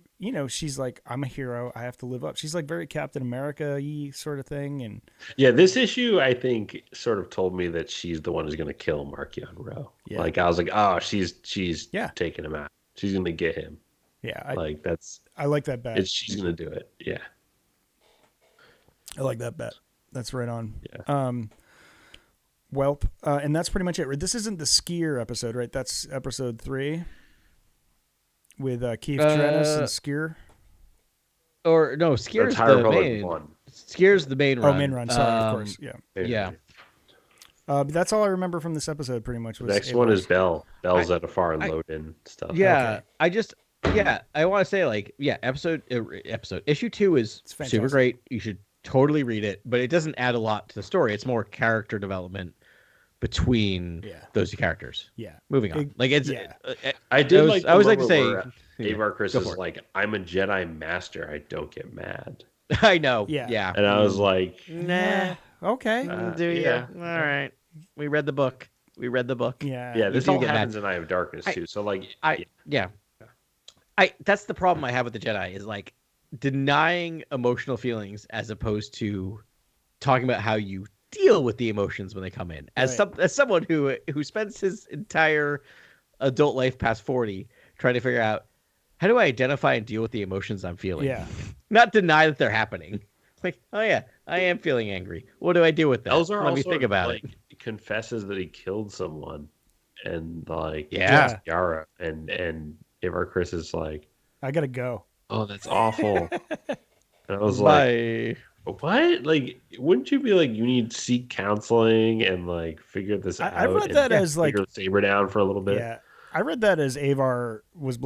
she's like, I'm a hero. I have to live up. She's like very Captain America-y sort of thing. And this issue, I think, sort of told me that she's the one who's going to kill Marchion Ro. Yeah. Like, I was like, oh, she's taking him out. She's going to get him. Yeah. I like that bet. She's going to do it. Yeah. I like that bet. That's right on. Yeah. Welp. And that's pretty much it. This isn't the skier episode, right? That's episode 3 with Keith Trennis and Skier. Or no, Skier's the main one. Skier's the main run. Oh, main run. Sorry, of course. Yeah. Yeah. But that's all I remember from this episode. Pretty much. Was the next one is Bell. Bell's at a far and load in stuff. Yeah, okay. I want to say episode issue 2 is super great. You should totally read it, but it doesn't add a lot to the story. It's more character development between those two characters. Yeah. Moving on. I always like to say Avar Chris is like, I'm a Jedi master. I don't get mad. I know. Yeah. And I was like, nah. Okay. Do you? All right. We read the book. Yeah. Yeah. This all happens in Eye of Darkness too. So that's the problem I have with the Jedi is like denying emotional feelings as opposed to talking about how you deal with the emotions when they come in. As someone who spends his entire adult life past 40 trying to figure out how do I identify and deal with the emotions I'm feeling? Yeah. Not deny that they're happening. Like, oh yeah, I am feeling angry. What do I do with that? Let me think about it. He confesses that he killed someone, and Yara, and Avar Chris is like, I gotta go. Oh, that's awful. And I was like, what? Like, wouldn't you be like, you need to seek counseling and like figure this out? I read that as like Saber down for a little bit. Yeah. I read that as Avar was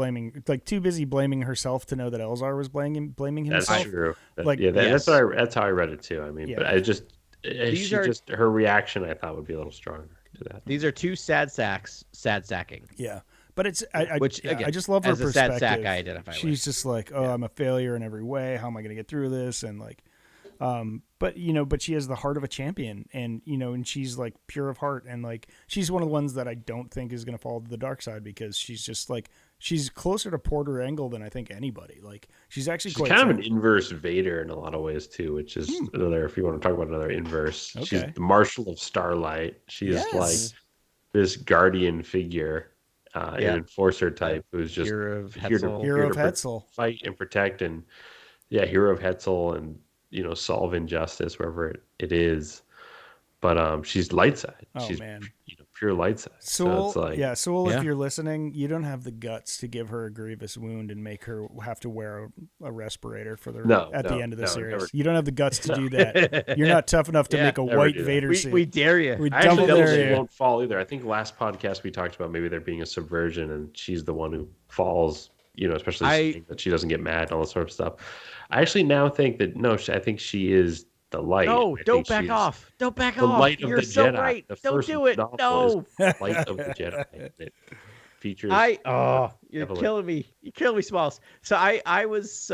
too busy blaming herself to know that Elzar was blaming himself. That's true. That's how I read it too. I mean, but I just, her reaction I thought would be a little stronger to that. These are two sad sacking. Yeah. But it's, I just love her perspective. As a sad sack I identify with. She's just like, I'm a failure in every way. How am I going to get through this? And like, but she has the heart of a champion, and and she's like pure of heart, and like she's one of the ones that I don't think is going to fall to the dark side because she's just like she's closer to Porter Engle than I think anybody. Like she's quite kind of an inverse Vader in a lot of ways too, which is another. If you want to talk about another inverse, she's the Marshal of Starlight. She is like this guardian figure, an enforcer type who's just hero of Hetzel, fight and protect, and hero of Hetzel, and solve injustice wherever it is. But she's light side. She's pure light side. Sewell, so it's like, Sewell, if you're listening, you don't have the guts to give her a grievous wound and make her have to wear a respirator at the end of the series. Never. You don't have the guts to do that. You're not tough enough to make a white Vader suit. We dare you. We double dare you. Won't fall either. I think last podcast we talked about maybe there being a subversion, and she's the one who falls. Especially saying that she doesn't get mad and all that sort of stuff. I actually now think that I think she is the light. No, don't back off. Don't back off. The light of You're the so Jedi. right. The don't first do it. No. Light of the Jedi. It features. You're killing me. You're killing me, Smalls. So I was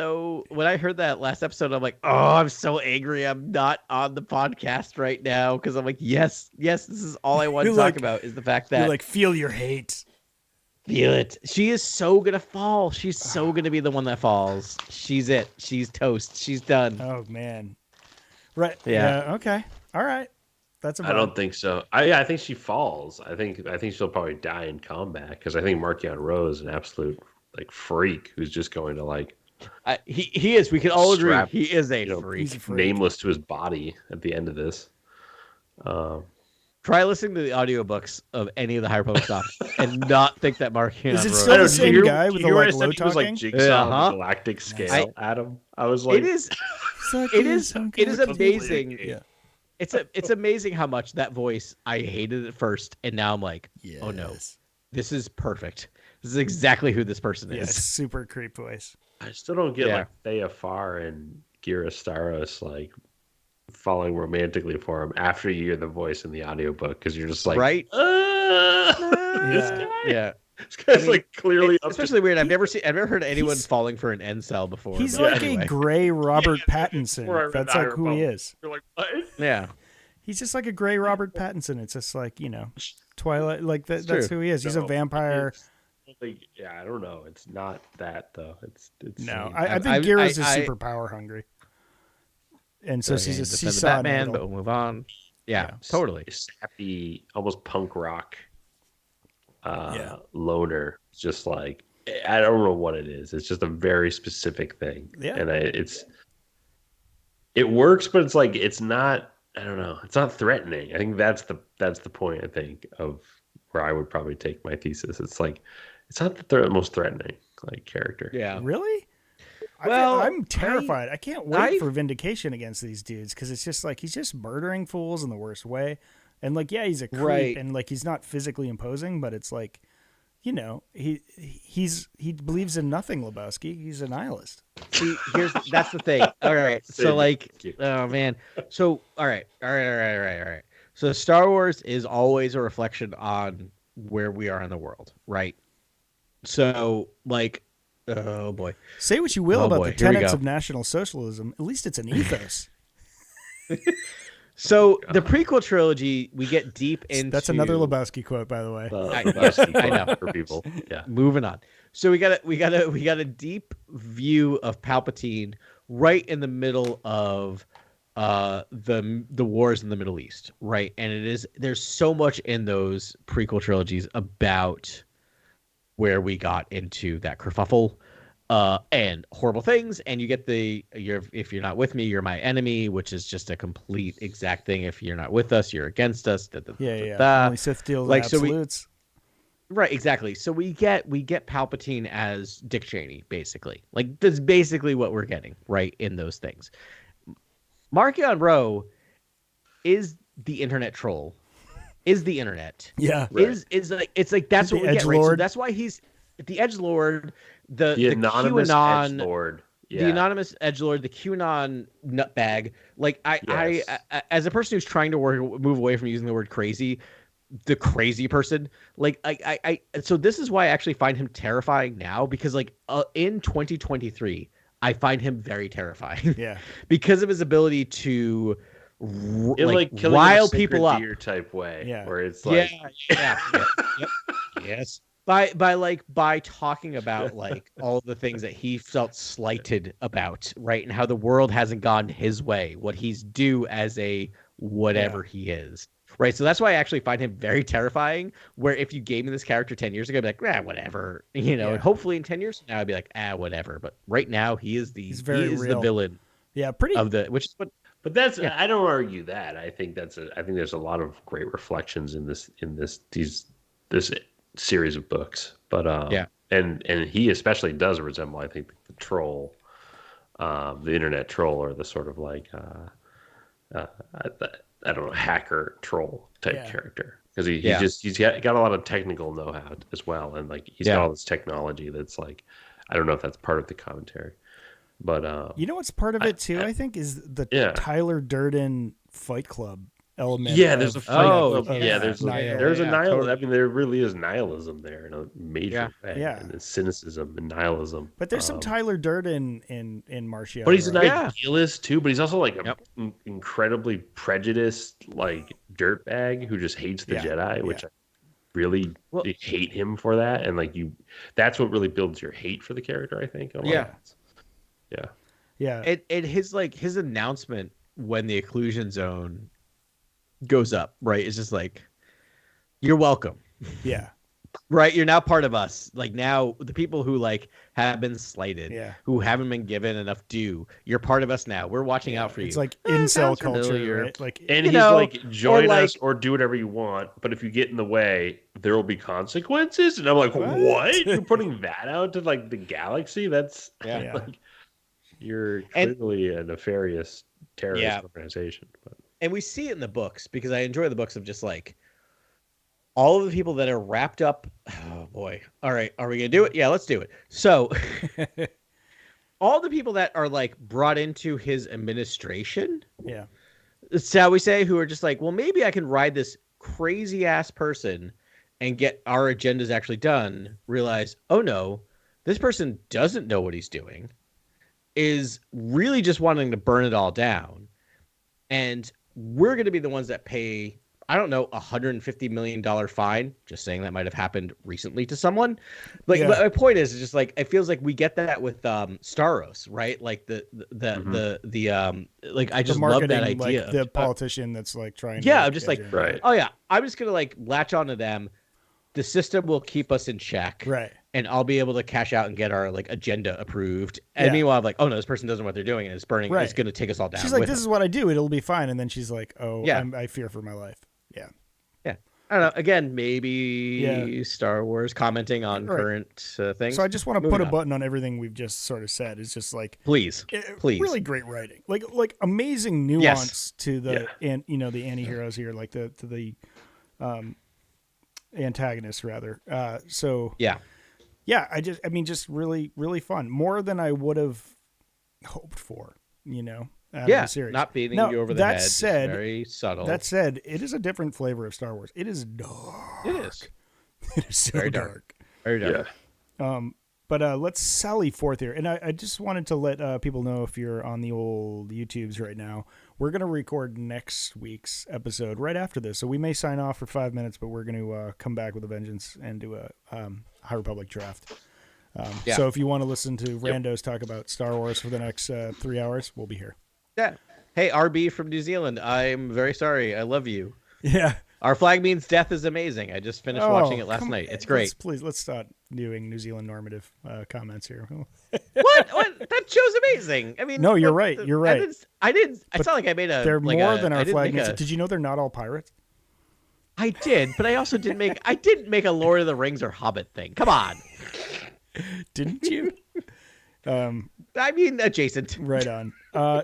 when I heard that last episode, I'm like, I'm so angry. I'm not on the podcast right now because I'm like, yes, this is all I want to talk about is the fact that you're like, feel your hate. Feel it. She is so gonna fall. She's so gonna be the one that falls. She's it. She's toast. She's done. Oh man. Right. Yeah. Okay. All right. That's I don't think so. I think she falls. I think she'll probably die in combat because I think Markion Rose is an absolute like freak who's just going to like. He is. We can all agree. He is a freak. He's a freak. Nameless to his body at the end of this. Try listening to the audiobooks of any of the High Republic stuff and not think that Markion Is it still the same guy with the low talking? He was like Jigsaw on the galactic scale, Adam. I was like, it is amazing. Yeah. It's amazing how much that voice I hated at first, and now I'm like, oh no, this is perfect. This is exactly who this person is. Yeah, super creep voice. I still don't get like Thea Farr and Gira Staros like falling romantically for him after you hear the voice in the audiobook because you're just like, right? This guy's like clearly especially weird. I've never heard anyone falling for an incel before. He's like a gray Robert Pattinson. That's like who he is. You're like, what? Yeah. He's just like a gray Robert Pattinson. It's just like, Twilight, like that's who he is. He's a vampire. I don't know. It's not that though. It's no. I think Gira's is super power hungry. And so she's Batman, but we'll move on. Yeah, totally. Sappy, almost punk rock loner. Just like, I don't know what it is. It's just a very specific thing. Yeah. And it works, but it's like, it's not, I don't know. It's not threatening. I think that's the point, I think, of where I would probably take my thesis. It's like, it's not the most threatening like character. Yeah. Really? Well, I'm terrified. I can't wait for vindication against these dudes because it's just like he's just murdering fools in the worst way. And like, yeah, he's a creep, and like he's not physically imposing, but it's like, you know, he believes in nothing, Lebowski. He's a nihilist. See, that's the thing. All right. So like, oh man. So all right. So Star Wars is always a reflection on where we are in the world, right? So like, oh boy. Say what you will about the tenets of National Socialism. At least it's an ethos. So the prequel trilogy, we get deep into. That's another Lebowski quote, by the way. I know for people. Yeah. Moving on. So we got a deep view of Palpatine right in the middle of the wars in the Middle East, right? And there's so much in those prequel trilogies about where we got into that kerfuffle. And horrible things, and you get if you're not with me, you're my enemy, which is just a complete exact thing. If you're not with us, you're against us. Only Sith deals like absolutes. Right, exactly. So we get Palpatine as Dick Cheney, basically. Like that's basically what we're getting, right, in those things. Markion Ro is the internet troll. Is the internet. Yeah. Right. Is like it's like that's what we get, right? So that's why he's the edgelord. The anonymous QAnon, edgelord. The anonymous edgelord, the QAnon nutbag. Like I as a person who's trying to move away from using the word crazy, the crazy person. Like I so this is why I actually find him terrifying now, because like in 2023, I find him very terrifying. Yeah, because of his ability to rile people up type way. Yeah, where it's like yes. By talking about like all the things that he felt slighted about, right, and how the world hasn't gone his way, what he's due as a whatever he is, right? So that's why I actually find him very terrifying. Where if you gave me this character 10 years ago, I'd be like, whatever, you know. And hopefully in 10 years from now, I'd be like, whatever. But right now, he's the villain. Yeah, pretty. Of the which is what. But that's I don't argue that. I think there's a lot of great reflections in this series of books, but and he especially does resemble, I think, the troll, the internet troll, or the sort of like I don't know, hacker troll type character, because he's got a lot of technical know-how as well, and like he's got all this technology that's like, I don't know if that's part of the commentary, but you know what's part of it too, I think, is the Tyler Durden Fight Club element. Yeah, there's a fight. There's a nihilism. Totally. I mean, there really is nihilism there in a major way. Yeah. And it's cynicism and nihilism. But there's some Tyler Durden in Martial. But he's an idealist too. But he's also like an incredibly prejudiced, like dirtbag who just hates the Jedi, which I really hate him for that. And like that's what really builds your hate for the character, I think. Yeah. And his announcement when the occlusion zone goes up, right? It's just like, you're welcome. Yeah. Right? You're now part of us. Like, now the people who like have been slighted, who haven't been given enough due, you're part of us now. We're watching out for you. It's like incel culture, right? Like, and he's like, join us or do whatever you want, but if you get in the way, there will be consequences. And I'm like, what? You're putting that out to like the galaxy? That's like, you're clearly a nefarious terrorist organization. But. And we see it in the books, because I enjoy the books of just like all of the people that are wrapped up. Oh boy. All right. Are we going to do it? Yeah, let's do it. So all the people that are like brought into his administration. Yeah. Shall we say, who are just like, well, maybe I can ride this crazy ass person and get our agendas actually done. Realize, oh no, this person doesn't know what he's doing, is really just wanting to burn it all down. And we're going to be the ones that pay, I don't know, $150 million fine. Just saying, that might have happened recently to someone. Like, my point is just like, it feels like we get that with Staros, right? Like like, I just love that idea. Like the politician that's like trying to. Yeah, I'm just like, oh yeah, I'm just going to like latch onto them. The system will keep us in check. Right. And I'll be able to cash out and get our like agenda approved. And meanwhile, I'm like, oh no, this person doesn't know what they're doing, and it's burning. Right. It's going to take us all down. She's like, this is what I do. It'll be fine. And then she's like, oh, I fear for my life. Yeah. Yeah. I don't know. Again, maybe Star Wars commenting on current things. So I just want to put a button on everything we've just sort of said. It's just like, please, really great writing, like amazing nuance to the and the anti-heroes here, like the antagonists rather. Just really really fun, more than I would have hoped for. Out of the series. Not beating you over the head. Said, very subtle. That said, it is a different flavor of Star Wars. It is dark. It is. It is so very dark. Very dark. Yeah. But let's sally forth here. And I just wanted to let people know, if you're on the old YouTubes right now, we're going to record next week's episode right after this. So we may sign off for 5 minutes, but we're going to come back with a vengeance and do a High Republic draft. So if you want to listen to randos talk about Star Wars for the next 3 hours, we'll be here. Yeah. Hey, RB from New Zealand. I'm very sorry. I love you. Yeah. Our flag means death is amazing. I just finished watching it last night. It's great. Let's start doing New Zealand normative comments here. What? That show's amazing. I mean, no, you're right. You're right. I didn't. It's not like I made a. They're more than our flag means. Did you know they're not all pirates? I did, but I also didn't make. I didn't make a Lord of the Rings or Hobbit thing. Come on. Didn't you? I mean, adjacent. Right on.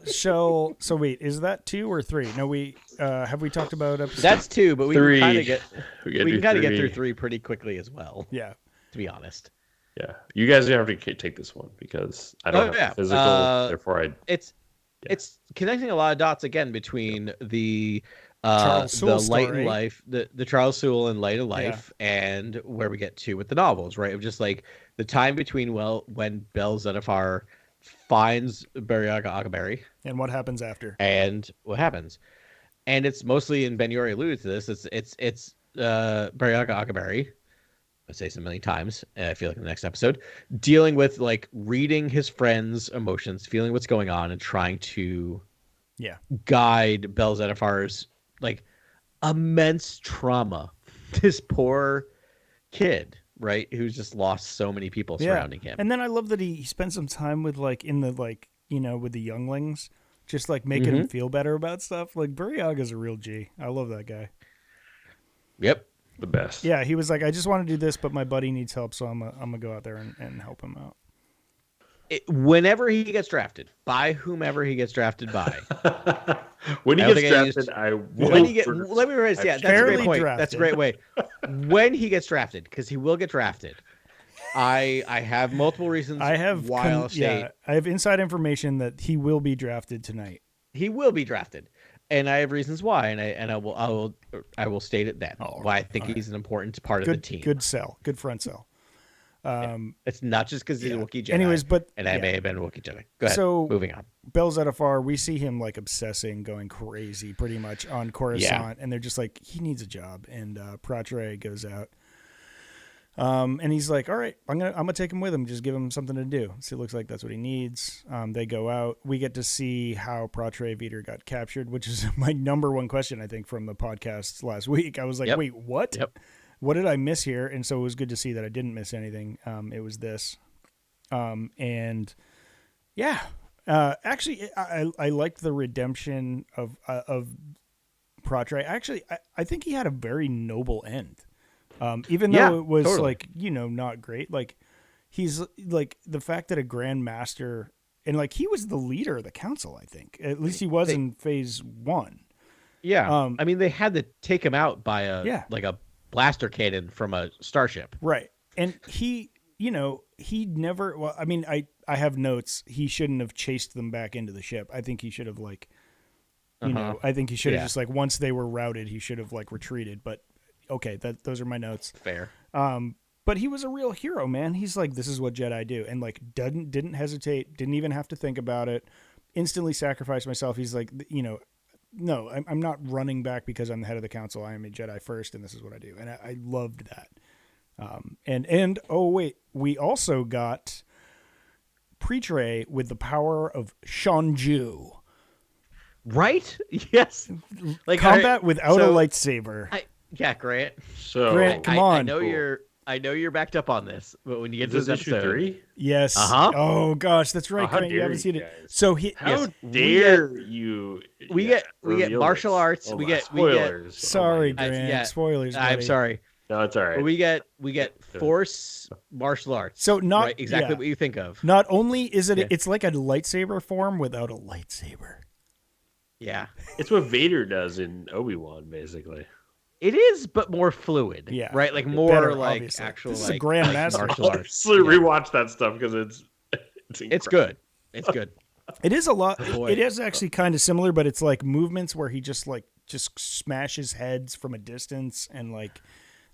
So wait, is that 2 or 3? No, we have we talked about episode? That's 2, but we can kind of get get through 3 pretty quickly as well. Yeah, to be honest. Yeah, you guys have to take this one because I don't have the physical. Therefore, it's connecting a lot of dots again between the Light and Life, the Charles Soule and Light of Life, and where we get to with the novels, right? Of just like the time between when Bel Zettifar finds Baraga Akabari and what happens after, and what happens, and it's mostly, and Ben-Yori alluded to this. It's Baraga Akabari. I say this a million times. I feel like in the next episode, dealing with like reading his friends' emotions, feeling what's going on, and trying to guide Bel Zettifar's like immense trauma. This poor kid, right, who's just lost so many people surrounding him. And then I love that he spent some time with with the younglings, just like making him feel better about stuff. Like Buriaga's a real G. I love that guy. Yep. The best. Yeah, he was like, I just want to do this, but my buddy needs help, so I'm gonna go out there and help him out. Whenever he gets drafted, by whomever he gets drafted by. When he gets drafted, let me rephrase. Yeah, that's a great point. Drafted. That's a great way. When he gets drafted, because he will get drafted. I have multiple reasons. I have I have inside information that he will be drafted tonight. He will be drafted. And I have reasons why, and I will state it then. Why I think he's an important part of the team. Good sell, good front sell. It's not just because he's a Wookiee Jedi. Anyways, I may have been a Wookiee Jedi. Go ahead. So moving on. Bel Zettifar, we see him like obsessing, going crazy, pretty much on Coruscant, and they're just like, he needs a job. And Pratre goes out, and he's like, all right, I'm gonna take him with him, just give him something to do. So it looks like that's what he needs. They go out. We get to see how Pratre Veter got captured, which is my number one question, I think, from the podcast last week. I was like, wait, what? Yep. What did I miss here? And so it was good to see that I didn't miss anything. It was this. Actually, I liked the redemption of Pratre. Actually, I think he had a very noble end. Even though it was not great. Like, he's like the fact that a Grand Master, and like he was the leader of the council, I think. At least he was in phase 1. Yeah. I mean, they had to take him out by a blaster cannon from a starship. Right. And he never, well, I mean, I have notes. He shouldn't have chased them back into the ship. I think he should have I think he should have just like, once they were routed, he should have like retreated. But okay, those are my notes. Fair. But he was a real hero, man. He's like, this is what Jedi do. And like, didn't hesitate, didn't even have to think about it. Instantly sacrificed myself. He's like, no, I'm not running back because I'm the head of the council. I am a Jedi first, and this is what I do. And I loved that. And oh wait, we also got Pratre with the power of Shon-Ju. Right? Yes. Like combat without a lightsaber. Grant. So Grant, come on. I know I know you're backed up on this, but when you get Is to this this issue episode, 3? Yes. Uh-huh. Oh gosh, that's right. how Grant, you dare haven't seen you it. guys. So How Yes, dare you? we yeah, get reveal martial this. arts. Oh we my, get spoilers. Sorry, Oh my Grant. yeah. Spoilers, buddy. I'm sorry. No, it's all right. But we get force martial arts. So not right, exactly what you think of. Not only is it, Yeah. it's like a lightsaber form without a lightsaber. Yeah, It's what Vader does in Obi-Wan, basically. it is, but more fluid. Yeah. Right, like more Better, like obviously. actual. This is a like, Grand like Master. martial arts. Honestly, rewatch that stuff because It's good. It's good. It is a lot. Boy. It is actually kind of similar, but it's like movements where he just smashes heads from a distance, and like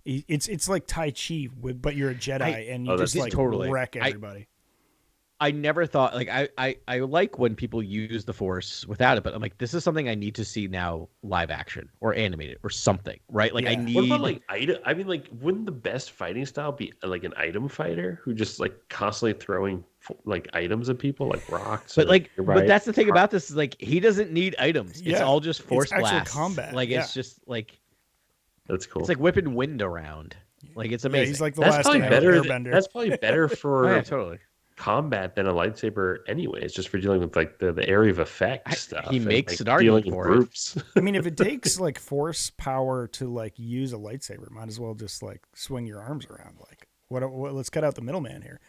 it's like Tai Chi, but you're a Jedi and you just like totally wreck everybody. I never thought like I like when people use the Force without it, but I'm like, this is something I need to see now live action or animated or something, right? Like I need. What about like item? I mean, like, wouldn't the best fighting style be like an item fighter who just like constantly throwing like items at people, like rocks? But like, but that's the thing about this is like he doesn't need items. It's all just Force it's blasts. combat. Like it's just like that's cool. It's like whipping wind around. Like it's amazing. He's like the that's last probably better. Airbender. That's probably better for yeah, totally. combat than a lightsaber anyways, just for dealing with like the area of effect stuff. He makes an argument for groups. I mean, if it takes like force power to like use a lightsaber, might as well just like swing your arms around. Like what let's cut out the middleman here.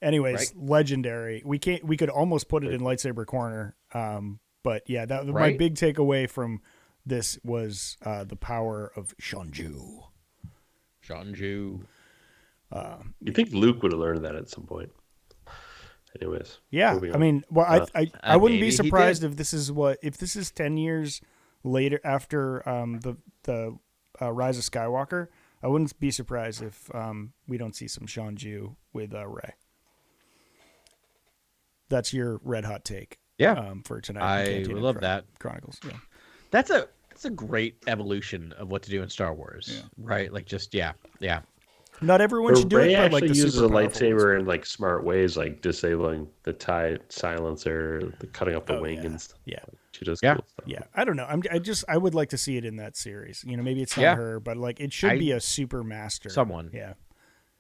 Anyways, legendary. We could almost put it in lightsaber corner. But yeah, that my big takeaway from this was the power of Shon-Ju. Shon-Ju. You think Luke would have learned that at some point? Anyways, yeah. I mean, well, I wouldn't be surprised if this is 10 years later after the Rise of Skywalker. I wouldn't be surprised if we don't see some Shon-Ju with Rey. That's your red hot take. Yeah. For tonight. I would love that. Chronicles. Yeah. That's a great evolution of what to do in Star Wars. Yeah. Right? Like just yeah. Not everyone should do Ray it, but actually like the uses a lightsaber ones. in like smart ways, like disabling the tie silencer, cutting up the wing and stuff. Yeah. She does cool stuff. Yeah. I don't know. I would like to see it in that series. You know, maybe it's not her, but like it should be a super master. Someone. Yeah.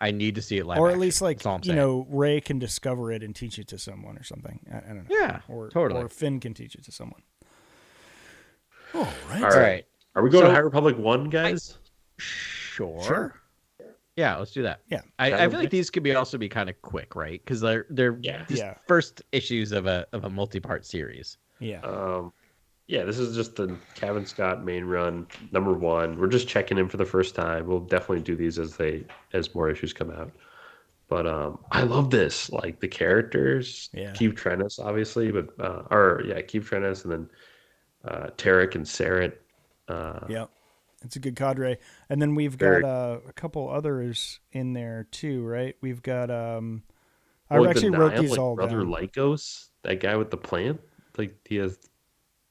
I need to see it live. Or at action. least like That's all I'm you saying. know, Ray can discover it and teach it to someone or something. I don't know. Yeah. Or totally. Or Finn can teach it to someone. All right. All right. Are we going to High Republic 1, guys? Sure. Yeah, let's do that. Yeah. I feel like these could also be kind of quick, right? Because they're these first issues of a multi-part series. Yeah. Yeah, this is just the Kevin Scott main run, #1. We're just checking in for the first time. We'll definitely do these as more issues come out. But I love this. Like the characters, Keith Trennis, obviously, but Keith Trennis, and then Tarek and Sarat. Yeah, it's a good cadre. And then we've got a couple others in there too, right? We've got I actually wrote Nihil, these all Brother down. Lycos, that guy with the plant, like he has,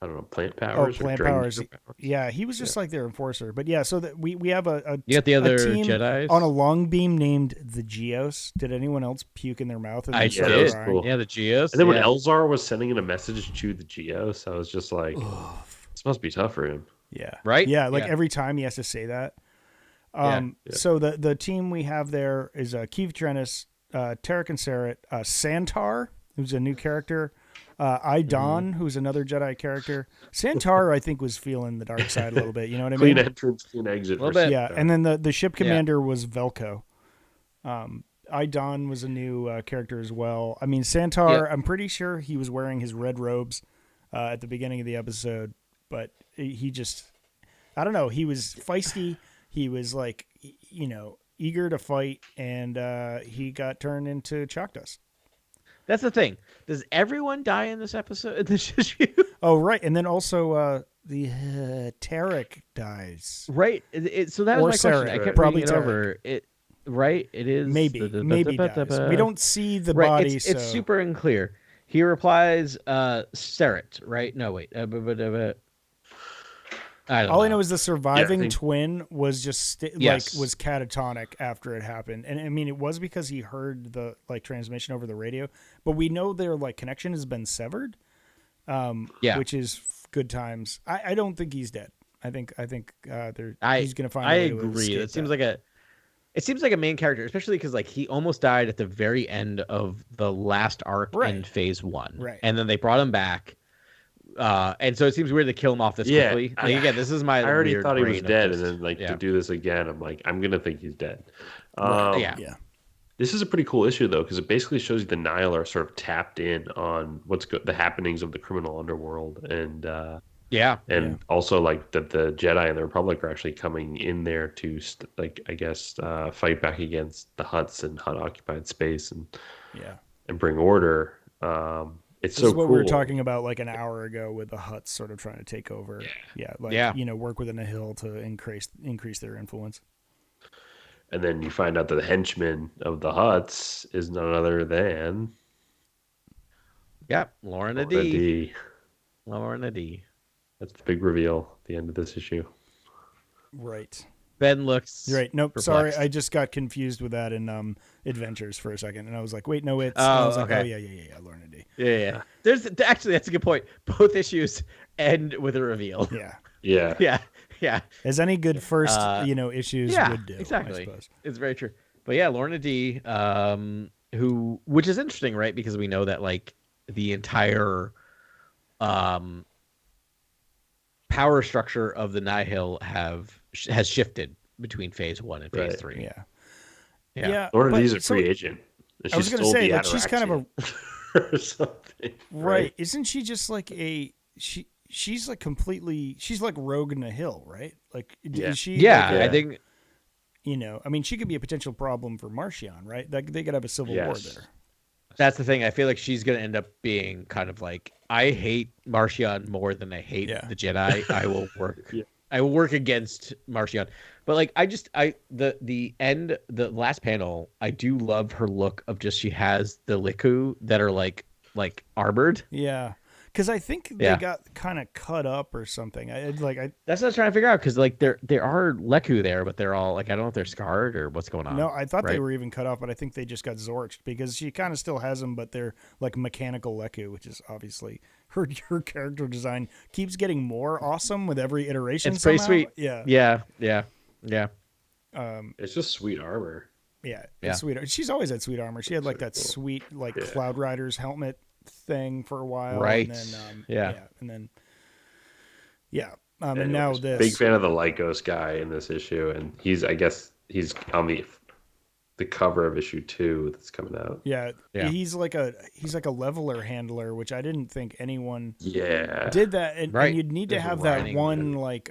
I don't know, plant powers. Plant powers. Yeah, he was just like their enforcer. But yeah, so that we have you got the other team Jedis on a long beam named the Geos. Did anyone else puke in their mouth? And I start did. crying? Cool. Yeah, the Geos. And then when Elzar was sending in a message to the Geos, I was just like, this must be tough for him. Yeah. Right? Yeah, like every time he has to say that. So the team we have there is Keith Trennis, Tarek and Sarat, Santar, who's a new character, Idon, who's another Jedi character. Santar, I think, was feeling the dark side a little bit. You know what I mean? Clean entrance, clean exit. A little bit. Yeah, and then the ship commander was Velko. Idon was a new character as well. I mean, Santar, I'm pretty sure he was wearing his red robes at the beginning of the episode, but he just, I don't know, he was feisty. He was like, you know, eager to fight, and he got turned into chalk dust. That's the thing. Does everyone die in this episode? This is you. Oh, right. And then also the Tarek dies. Right. So that was my question. I kept probably bringing it over. Right. It is. Maybe dies. We don't see the body. It's super unclear. He replies, Sarat, right? No, wait. I don't know. All I know is the surviving twin was just was catatonic after it happened, and I mean it was because he heard the transmission over the radio. But we know their connection has been severed, which is good times. I don't think he's dead. I think he's gonna find. I agree. It seems like It seems like a main character, especially because like he almost died at the very end of the last arc in Phase 1. Right. And then they brought him back. And so it seems weird to kill him off this quickly. Like, again, this is my I already weird thought he was dead, just, and then to do this again, I'm like, I'm gonna think he's dead. Yeah. This is a pretty cool issue though, because it basically shows you the Nihil are sort of tapped in on the happenings of the criminal underworld, and also like that the Jedi and the Republic are actually coming in there to fight back against the Hutts and Hutt occupied space and bring order. This is what we were talking about like an hour ago with the Hutts sort of trying to take over. Work with a Nihil to increase their influence. And then you find out that the henchman of the Hutts is none other than Lorna D. That's the big reveal at the end of this issue. Right. Ben looks Nope. perplexed. Sorry, I just got confused with that in Adventures for a second, and I was like, wait, no, it's. I was like, okay. Yeah, Lorna D. Yeah. There's actually that's a good point. Both issues end with a reveal. Yeah. As any good first issues would do. Exactly. I suppose. It's very true. But yeah, Lorna D, which is interesting, right? Because we know that like the entire power structure of the Nihil has shifted between Phase 1 and Phase 3. Yeah. Lorna D's a free agent. I was going to say that she's kind of or something. Right. Isn't she just like she's like completely, she's like Rogue Nihil, right? Like, is she? I think. I mean, she could be a potential problem for Marchion, right? They could have a civil war there. That's the thing. I feel like she's going to end up being kind of like, I hate Marchion more than I hate the Jedi. I will work. I will work against Marchion. But like, the last panel, I do love her look of just, she has the Liku that are like armored. Yeah. Because I think they got kind of cut up or something. That's what I was trying to figure out. Because like there are Leku there, but they're all like, I don't know if they're scarred or what's going on. No, I thought they were even cut off, but I think they just got Zorched because she kind of still has them, but they're like mechanical Leku, which is obviously her character design keeps getting more awesome with every iteration. It's pretty sweet. Yeah. It's just sweet armor. Yeah, it's sweet. She's always had sweet armor. She had like that sweet Cloud Rider's helmet thing for a while, right? And then, and now this. Big fan of the Lycos guy in this issue, and he's on the cover of issue 2 that's coming out. Yeah. He's like a leveler handler, which I didn't think anyone did that, and you'd need to have that one like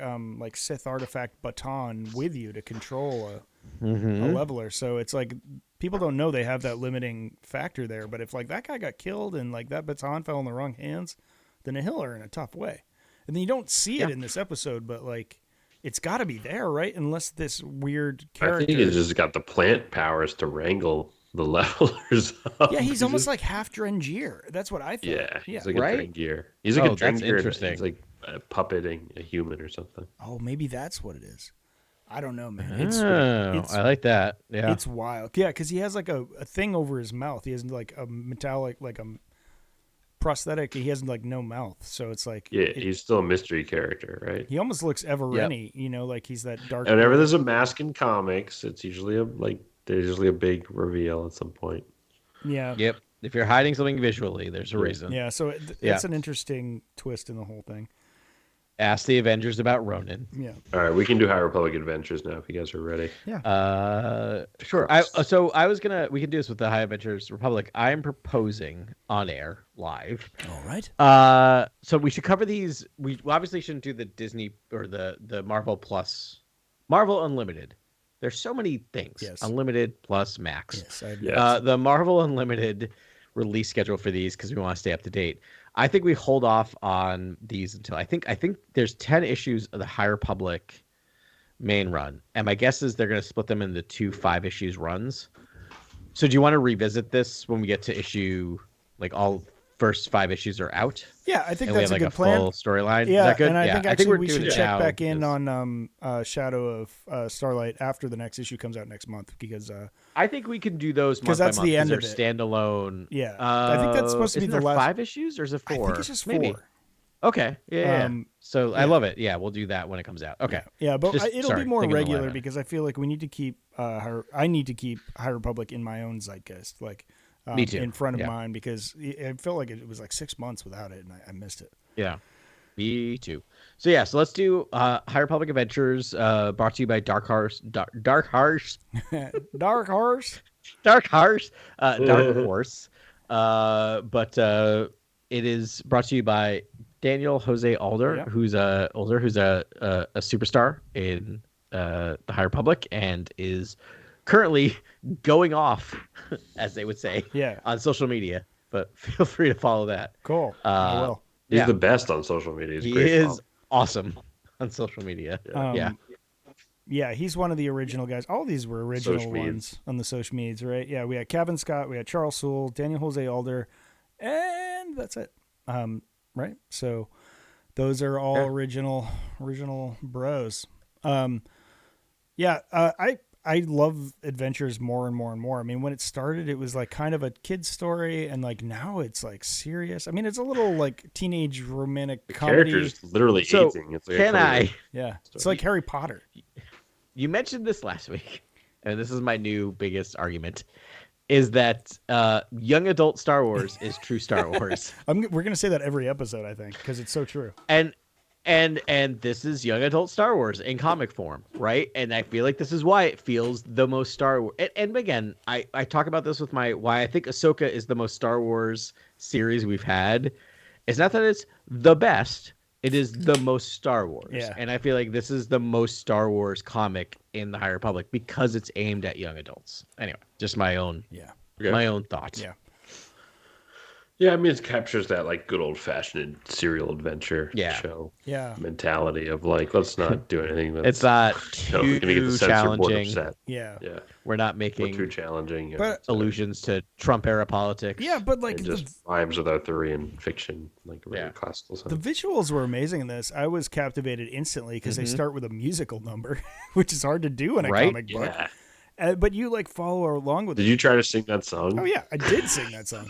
Sith artifact baton with you to control a leveler. So it's like, people don't know they have that limiting factor there, but if like that guy got killed and like that baton fell in the wrong hands, the Nihil are in a tough way. And then you don't see it in this episode, but like it's got to be there, right? Unless this weird character. I think he's just got the plant powers to wrangle the levelers up. Yeah, he's almost like half Drengier. That's what I thought. Yeah, he's like a Drengier. He's like a Drengier. He's like puppeting a human or something. Oh, maybe that's what it is. I don't know, man. It's I like that. Yeah, it's wild. Yeah, because he has like a thing over his mouth. He has like a metallic, like a prosthetic. He has like no mouth, so it's like he's still a mystery character, right? He almost looks Evereni, like he's that dark. And whenever there's a mask in comics, it's usually there's usually a big reveal at some point. Yeah. Yep. If you're hiding something visually, there's a reason. Yeah. So it's an interesting twist in the whole thing. Ask the Avengers about Ronin. Yeah. All right, we can do High Republic Adventures now if you guys are ready. Yeah. Sure. We can do this with the High Adventures Republic. I am proposing on air live. All right. So we should cover these. We obviously shouldn't do the Disney or the Marvel Plus, Marvel Unlimited. There's so many things. Yes. Unlimited plus Max. Yes. The Marvel Unlimited release schedule for these, because we want to stay up to date. I think we hold off on these until I think there's 10 issues of the High Republic main run, and my guess is they're going to split them into 2 5-issue runs. So do you want to revisit this when we get to issue, like all first 5 issues are out? Yeah, I think and that's we have a good plan. Full storyline. Yeah, is that good? And I think we should check back in because on Shadow of Starlight after the next issue comes out next month, because I think we can do those month that's by month, the end of they're it. standalone. Yeah, I think that's supposed to be the last 5 issues, or is it 4? I think it's just 4. Maybe. Okay. Yeah. So I yeah. love it. Yeah, we'll do that when it comes out. Okay. Yeah, but it'll be more regular lineup. because I feel like we need to keep I need to keep High Republic in my own zeitgeist, like Me too. in front of mine, because it felt like it was like 6 months without it, and I missed it. Yeah. Me too. So yeah, so let's do High Republic Adventures, brought to you by Dark Horse, Dark Horse, Dark Horse, Dark Horse, Dark Horse. But it is brought to you by Daniel Jose Alder, who's a superstar in the High Republic and is currently going off, as they would say, on social media. But feel free to follow that. Cool. I will. He's the best on social media. He is awesome on social media. Yeah, he's one of the original guys. All these were original ones on the social medias, right? Yeah, we had Kevin Scott, we had Charles Soule, Daniel Jose Alder, and that's it. Right? So those are all original bros. I love Adventures more and more and more. I mean, when it started, it was like kind of a kid's story, and like now it's like serious. I mean, it's a little like teenage romantic comedy. Characters literally aging. It's like it's like Harry Potter. You mentioned this last week, and this is my new biggest argument, is that young adult Star Wars is true Star Wars. We're gonna say that every episode, I think, because it's so true. And this is young adult Star Wars in comic form, right? And I feel like this is why it feels the most Star Wars. And again, I talk about this with why I think Ahsoka is the most Star Wars series we've had. It's not that it's the best. It is the most Star Wars. Yeah. And I feel like this is the most Star Wars comic in the High Republic because it's aimed at young adults. Anyway, just my own thoughts. Yeah. Yeah, I mean, it captures that like good old fashioned serial adventure show mentality of like, let's not do anything that's it's not too challenging. Yeah. We're not making too challenging allusions to Trump era politics. Yeah, but like it just rhymes with Arthurian fiction, like really classical stuff. The visuals were amazing in this. I was captivated instantly because they start with a musical number, which is hard to do in a comic book. But you like follow along with it. Did you try to sing that song? Oh yeah, I did sing that song.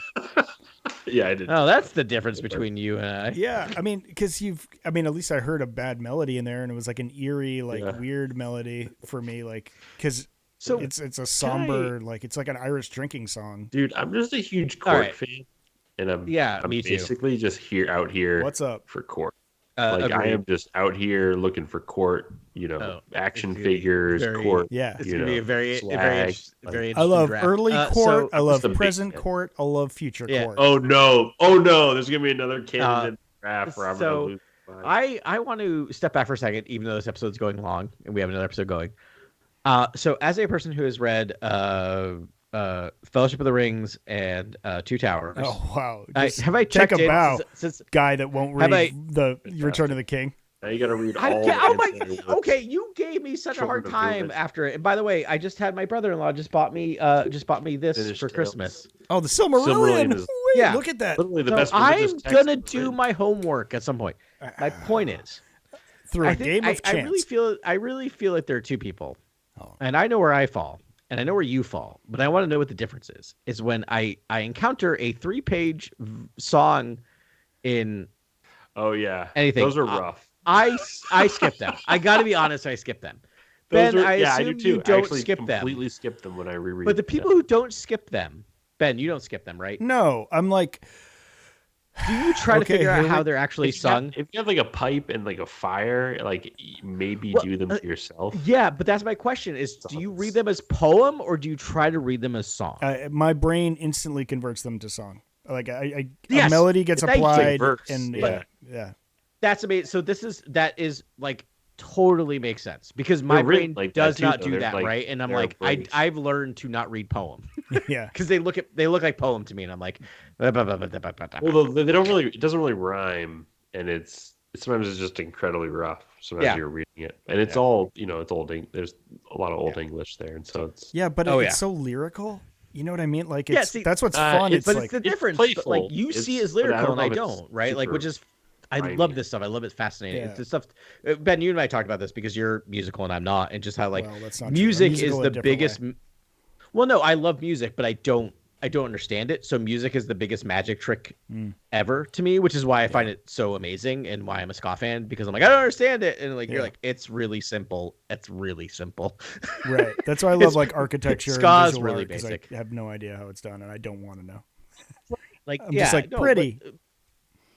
Yeah, I did. Oh, that's the difference between you and I. Yeah, I mean, because at least I heard a bad melody in there, and it was like an eerie, like weird melody for me, like because it's a somber, like it's like an Irish drinking song. Dude, I'm just a huge Court fan, and I'm me too. Basically just out here. What's up for Court? I am just out here looking for Court, action figures, Court. Yeah, it's gonna be a very interesting. I love draft. early Court. I love present Court. I love future Court. Oh no! There's gonna be another candidate draft where I'm gonna lose. I want to step back for a second, even though this episode's going long and we have another episode going. So as a person who has read Fellowship of the Rings and Two Towers. Oh wow! Have I checked a bow, since guy that won't read the Return of the King? Now you got to read all. Okay, you gave me such a hard time after it. And by the way, I just had my brother-in-law just bought me this for Christmas. Oh, the Silmarillion! Wait, look at that. Literally the best. I'm gonna do my homework at some point. My point is, through a game of chance. I really feel like there are two people, and I know where I fall. And I know where you fall, but I want to know what the difference is when I encounter a 3-page song in anything. Those are rough. I skip them. I got to be honest, I skip them. Ben, I assume you don't skip them. I completely skip them when I reread. But the people who don't skip them, Ben, you don't skip them, right? No, I'm like... Do you try to figure out how they're actually sung? If you have like a pipe and like a fire, like maybe do them to yourself. Yeah, but that's my question: is do you read them as poem or do you try to read them as song? My brain instantly converts them to song. Like a melody gets applied, and that's amazing. So that is like totally makes sense because my brain does not do that, right? And I'm like, I've learned to not read poem. Yeah, because they look like poem to me, and I'm like, well, they don't really. It doesn't really rhyme, and sometimes it's just incredibly rough. Sometimes you're reading it, and it's all it's old. There's a lot of old English there, and so it's it's so lyrical. You know what I mean? Like that's what's fun. It's the difference. But like you see it as lyrical, and I don't, right? Like which is. I love this stuff. I love it. It's fascinating. It's stuff. Ben, you and I talked about this because you're musical and I'm not, and just how like music is the biggest. Well, no, I love music, but I don't I don't understand it. So music is the biggest magic trick ever to me, which is why I find it so amazing and why I'm a ska fan, because I'm like, I don't understand it. And like, you're like, it's really simple. It's really simple. Right. That's why I love like architecture Ska and is visual really art, because basic. I have no idea how it's done and I don't want to know. Like, I'm just like, no, pretty.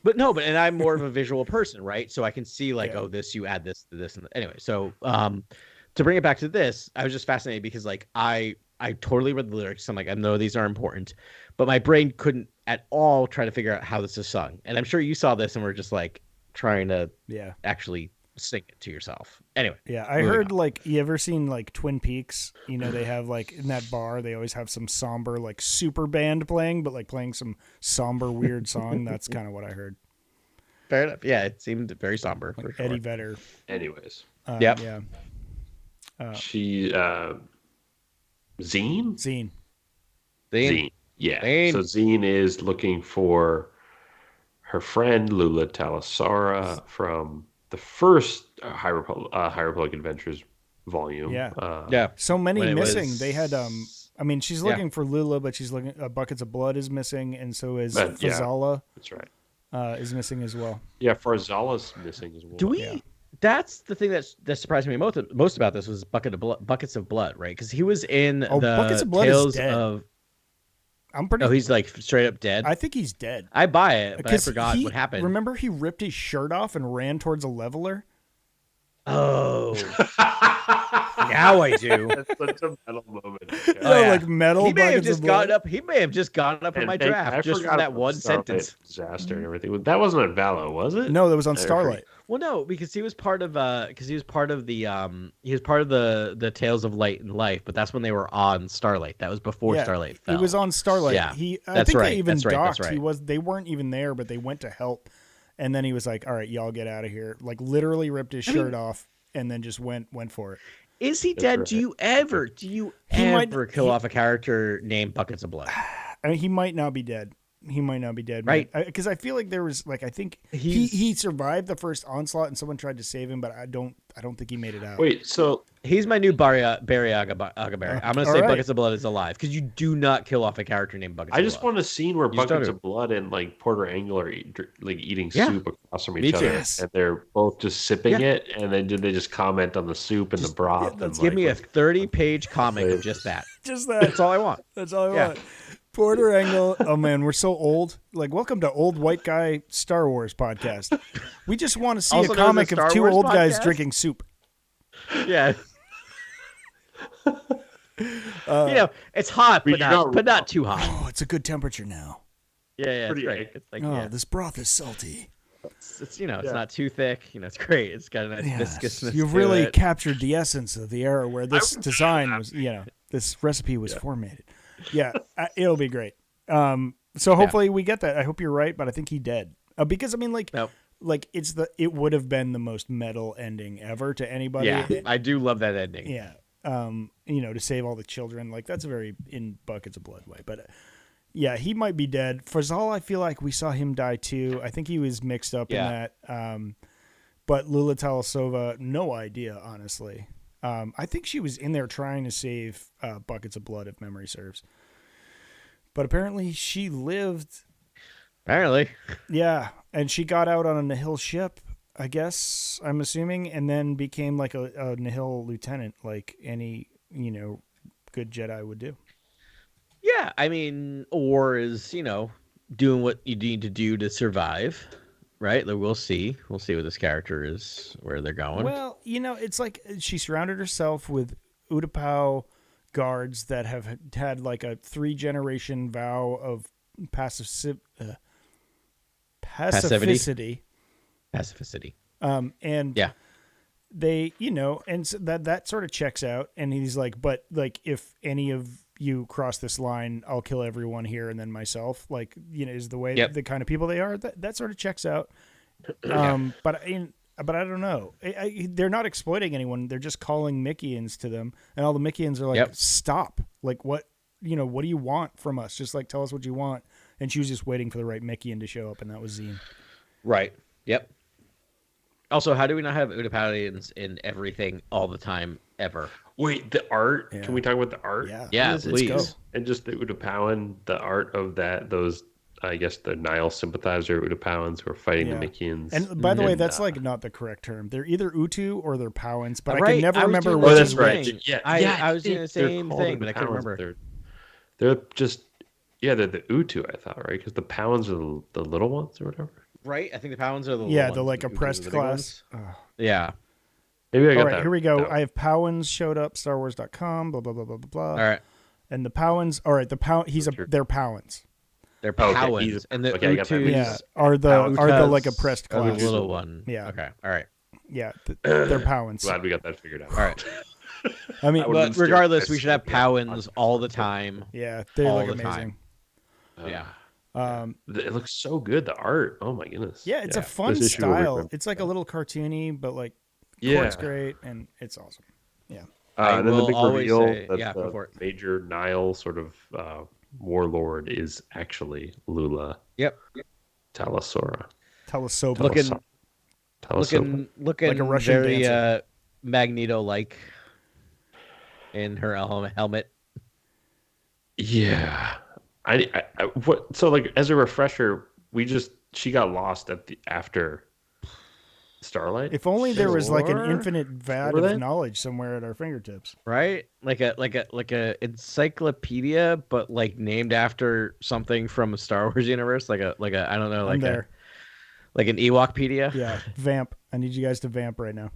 And I'm more of a visual person, right? So I can see like, oh, this, you add this to this. And anyway, so to bring it back to this, I was just fascinated because like I totally read the lyrics. I'm like, I know these are important, but my brain couldn't at all try to figure out how this is sung. And I'm sure you saw this and were just like trying to actually sing it to yourself. Anyway. Yeah, I heard like, you ever seen like Twin Peaks? You know, they have like in that bar, they always have some somber like super band playing, but like playing some somber weird song. That's kind of what I heard. Fair enough. Yeah, it seemed very somber. Like for sure. Eddie Vedder. Anyways. Yep. Yeah. She Zine? Zine. Yeah. Zine. So Zine is looking for her friend Lula Talisara from the first High Republic Adventures volume. Yeah. So many missing. They had I mean, she's looking for Lula, but she's looking. Buckets of Blood is missing, and so is Farzala. That's right. Is missing as well. Yeah, Farzala's missing as well. Do we? Yeah. That's the thing that surprised me most about this was Buckets of Blood, right? Because he was in the Buckets of Blood Tales is dead. of. I'm pretty. Oh, he's like straight up dead. I think he's dead. I buy it, but I forgot what happened. Remember, he ripped his shirt off and ran towards a leveler. Oh, now I do. That's such a metal moment. Like metal. He may have just gotten up. He may have just gotten up in my draft just from that one sentence. Disaster and everything. That wasn't on Valo, was it? No, that was on Starlight. Well, no, because he was part of the Tales of Light and Life, but that's when they were on Starlight. That was before Starlight fell. He was on Starlight. Yeah, I think they even docked. They weren't even there, but they went to help. And then he was like, all right, y'all get out of here. Like literally ripped his shirt off and then just went for it. Is he dead? Right. Do you ever kill off a character named Buckets of Blood? I mean, he might not be dead. Right? Because I feel like there was like, I think he survived the first onslaught and someone tried to save him, but I don't think he made it out. Wait, so he's my new Barry Agaberry. I'm gonna say Buckets of Blood is alive because you do not kill off a character named Buckets. I just want a scene where Buckets of Blood and like Porter Engle are like eating soup across from each other, and they're both just sipping it, and then they just comment on the soup and the broth. Let's give me a 30-page comic of just that. Just that. That's all I want. That's all I want. Porter Engle, oh man, we're so old. Like, welcome to Old White Guy Star Wars podcast. We just want to see a comic of two old guys drinking soup. Yeah. It's hot, but not too hot. Oh, it's a good temperature now. Yeah, it's great. It's like, this broth is salty. It's it's not too thick. It's great. It's got a nice viscousness. You've really captured the essence of the era where this design was, this recipe was formatted. Yeah, it'll be great. So hopefully we get that. I hope you're right, but I think he dead. Because I mean, like it would have been the most metal ending ever to anybody. Yeah, I do love that ending. Yeah, to save all the children, like that's a very in Buckets of Blood way. But yeah, he might be dead. Farzal, I feel like we saw him die too. I think he was mixed up in that. But Lula Talisova, no idea, honestly. I think she was in there trying to save Buckets of Blood, if memory serves. But apparently she lived. Apparently. Yeah. And she got out on a Nihil ship, I guess, I'm assuming, and then became like a Nihil lieutenant, like any, good Jedi would do. Yeah. I mean, or is, doing what you need to do to survive. Right, we'll see. We'll see what this character is, where they're going. Well, it's like she surrounded herself with Utapau guards that have had like a 3-generation vow of pacificity. And they, and so that sort of checks out. And he's like, but like, if any of you cross this line, I'll kill everyone here and then myself. Like, is the way the kind of people they are. That sort of checks out. But I don't know. They're not exploiting anyone. They're just calling Mickeyans to them, and all the Mickeyans are like, "Stop! Like, what do you want from us? Just like tell us what you want." And she was just waiting for the right Mickeyan to show up, and that was Zine. Right. Yep. Also, how do we not have Utapauians in everything all the time ever? Wait, the art. Yeah. Can we talk about the art? Yeah, let's please. go. And just the Utapauan, the art of those. I guess the Nihil sympathizer Utapauans who are fighting the Mikians. And by the way, that's like not the correct term. They're either Utu or they're Powans, but I can never I remember which is right. which. Yeah, I was doing the same thing, but I couldn't Utapauans, remember. They're just they're the Utu, I thought, right? Because the Powans are the little ones or whatever. Right? I think the Powans are the the like oppressed class. Yeah. Maybe I got all right, that. here we go. I have Powans showed up, StarWars.com, blah blah blah blah blah. All right. And the Powans, all right, they're Powans. They're Powans, and the Utus are the like oppressed class. The little one. Yeah. Okay. All right. Yeah, they're Powans. Glad we got that figured out. All right. I mean, but regardless, we should have Powans all the time. Yeah, they look amazing. Yeah. It looks so good. The art. Oh my goodness. Yeah, it's a fun style. It's like a little cartoony, but like, it's great and it's awesome. Yeah. And then the big reveal say, that the major Nihil sort of warlord is actually Lula. Yep. Talasora. Looking like a Russian very dancer. Magneto-like in her helmet. Yeah. So like as a refresher, she got lost after Starlight. If only there was like an infinite vat of knowledge somewhere at our fingertips. Right? Like a encyclopedia, but like named after something from a Star Wars universe, like a I don't know, like an Ewokpedia. Yeah, vamp. I need you guys to vamp right now.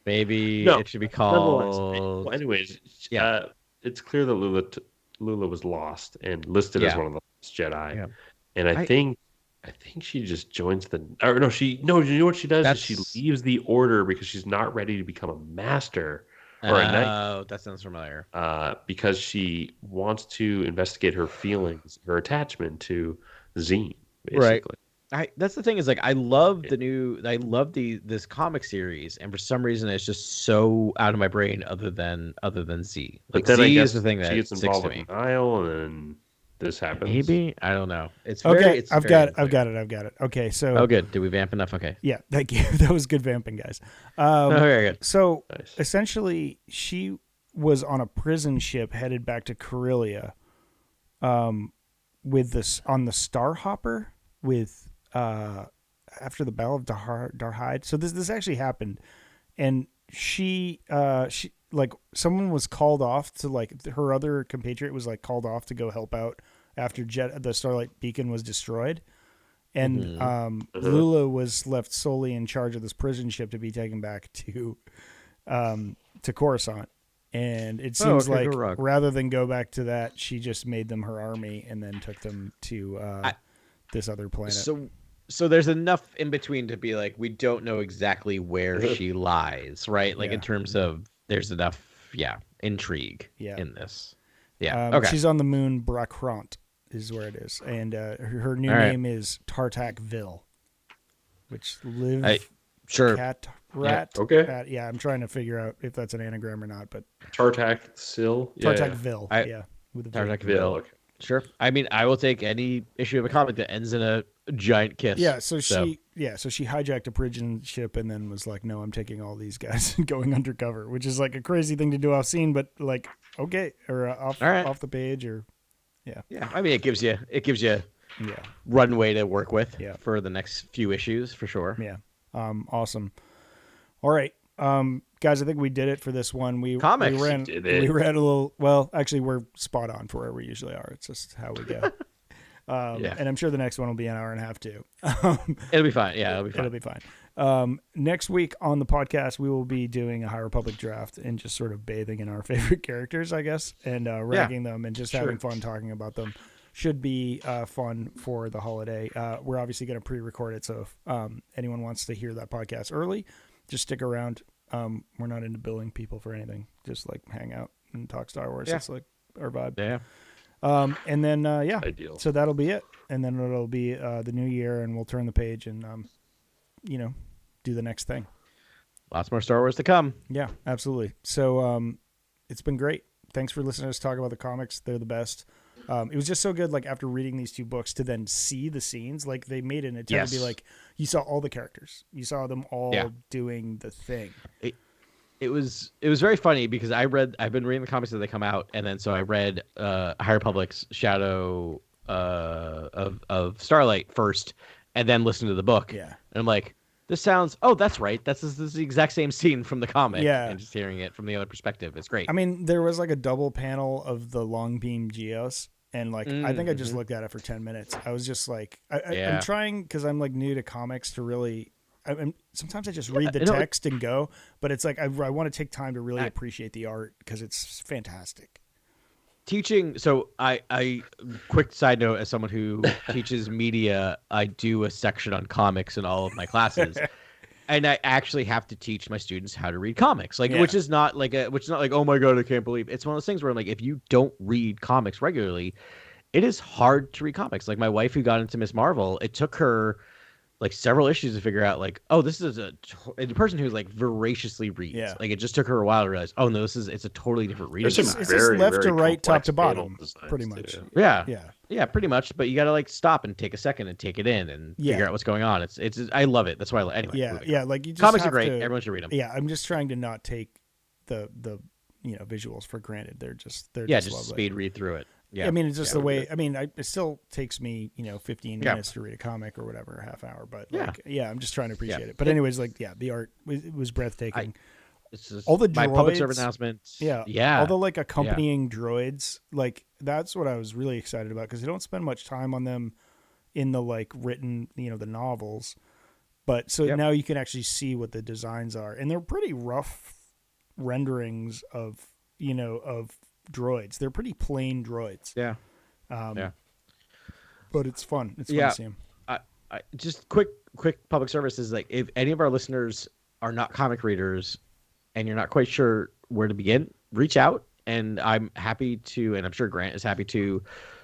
Maybe it should be called. Well, anyways, it's clear that Lula was lost and listed as one of the last Jedi. Yeah. And I think she just joins you know what she does is she leaves the order because she's not ready to become a master or a knight. Oh, that sounds familiar. Because she wants to investigate her feelings, her attachment to Zine, basically. Right. That's the thing is like I love this comic series, and for some reason it's just so out of my brain other than Z. Like but then Z is the thing that she gets sticks involved to me. with Nihil, and then this happens. Maybe I don't know. It's okay. I've got it. Okay, so good. Did we vamp enough? Okay. Yeah, thank you. That was good vamping, guys. Very good. So essentially, she was on a prison ship headed back to Corellia, with this on the Starhopper with after the Battle of Darhide. So this actually happened, and she like someone was called off to like her other compatriot was like called off to go help out after the Starlight Beacon was destroyed, and Lula was left solely in charge of this prison ship to be taken back to Coruscant. And it seems like rather than go back to that, she just made them her army and then took them to this other planet. So there's enough in between to be like, we don't know exactly where she lies, right? Like in terms of there's enough, intrigue in this. Yeah. Okay. She's on the moon Brakrant is where it is. And her new name is Tartakville, which Cat Rat. Yeah. Okay. Yeah, I'm trying to figure out if that's an anagram or not, but Tartakville. Tartakville. With Tartakville. Okay. Sure. I mean, I will take any issue of a comic that ends in a giant kiss. Yeah. So she hijacked a prison ship and then was like, "No, I'm taking all these guys and going undercover," which is like a crazy thing to do off scene, but like, okay, or off the page, or yeah. I mean, it gives you runway to work with for the next few issues for sure. Yeah. Awesome. All right. Guys, I think we did it for this one. We ran a little. Well, actually, we're spot on for where we usually are. It's just how we go. And I'm sure the next one will be an hour and a half too. It'll be fine. Yeah, it'll be fine. Next week on the podcast, we will be doing a High Republic draft and just sort of bathing in our favorite characters, I guess, and ranking them and just having fun talking about them. Should be fun for the holiday. We're obviously going to pre-record it, so if anyone wants to hear that podcast early, just stick around. We're not into billing people for anything. Just like hang out and talk Star Wars. That's like our vibe. Yeah. And then Ideal. So that'll be it. And then it'll be the new year, and we'll turn the page and do the next thing. Lots more Star Wars to come. Yeah, absolutely. So it's been great. Thanks for listening to us talk about the comics. They're the best. It was just so good, like after reading these two books, to then see the scenes. Like they made an attempt to be like, you saw all the characters, you saw them all doing the thing. it was very funny because I've been reading the comics as they come out, and then so I read High Republic's Shadow of Starlight first, and then listened to the book. Yeah. And I'm like, this sounds, oh, that's right. This is the exact same scene from the comic. Yeah. And just hearing it from the other perspective. It's great. I mean, there was like a double panel of the long beam Geos. And like, I think I just looked at it for 10 minutes. I was just like, I'm trying, because I'm like new to comics, to really, sometimes I just read the text and go, but it's like, I want to take time to really appreciate the art because it's fantastic. Teaching, so I quick side note, as someone who teaches media, I do a section on comics in all of my classes. And I actually have to teach my students how to read comics, which is not like oh my god, I can't believe it's one of those things where I'm like, if you don't read comics regularly, it is hard to read comics. Like my wife who got into Miss Marvel, it took her like several issues to figure out like, oh, this is a person who's like voraciously reads. Yeah. Like it just took her a while to realize, oh no, it's a totally different reading. There's It's just left to right, top to bottom, pretty much. Yeah, pretty much. But you got to like stop and take a second and take it in and figure out what's going on. It's I love it. That's why anyway. Yeah. Like you just comics are great. Everyone should read them. Yeah, I'm just trying to not take the visuals for granted. They're just just lovely. speed read through it. Yeah, I mean, it's just the way. I mean, it still takes me 15 minutes to read a comic or whatever, a half hour. But I'm just trying to appreciate it. But anyways, the art was breathtaking. All the droids, my public service announcements. Yeah. All the like accompanying droids, like that's what I was really excited about because they don't spend much time on them in the like written, the novels. But so now you can actually see what the designs are, and they're pretty rough renderings of droids. They're pretty plain droids. Yeah. But it's fun. It's fun to see them. I just quick public service is like, if any of our listeners are not comic readers and you're not quite sure where to begin, reach out, and I'm happy to, and I'm sure Grant is happy to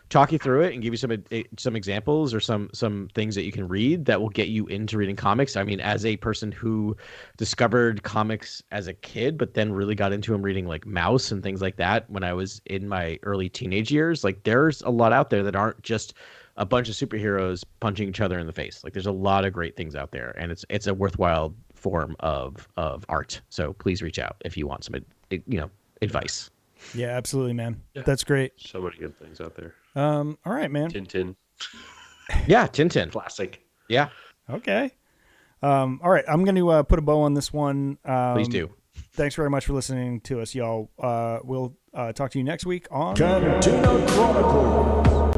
talk you through it and give you some examples or some things that you can read that will get you into reading comics. I mean, as a person who discovered comics as a kid, but then really got into them reading like Mouse and things like that when I was in my early teenage years, like there's a lot out there that aren't just a bunch of superheroes punching each other in the face. Like there's a lot of great things out there, and it's a worthwhile form of art. So please reach out if you want some advice. Yeah, absolutely, man. Yeah. That's great. So many good things out there. All right, man. Tintin. Yeah, Tintin. Classic. Yeah. Okay. All right, I'm going to put a bow on this one. Please do. Thanks very much for listening to us, y'all. We'll talk to you next week on Cantina Chronicles.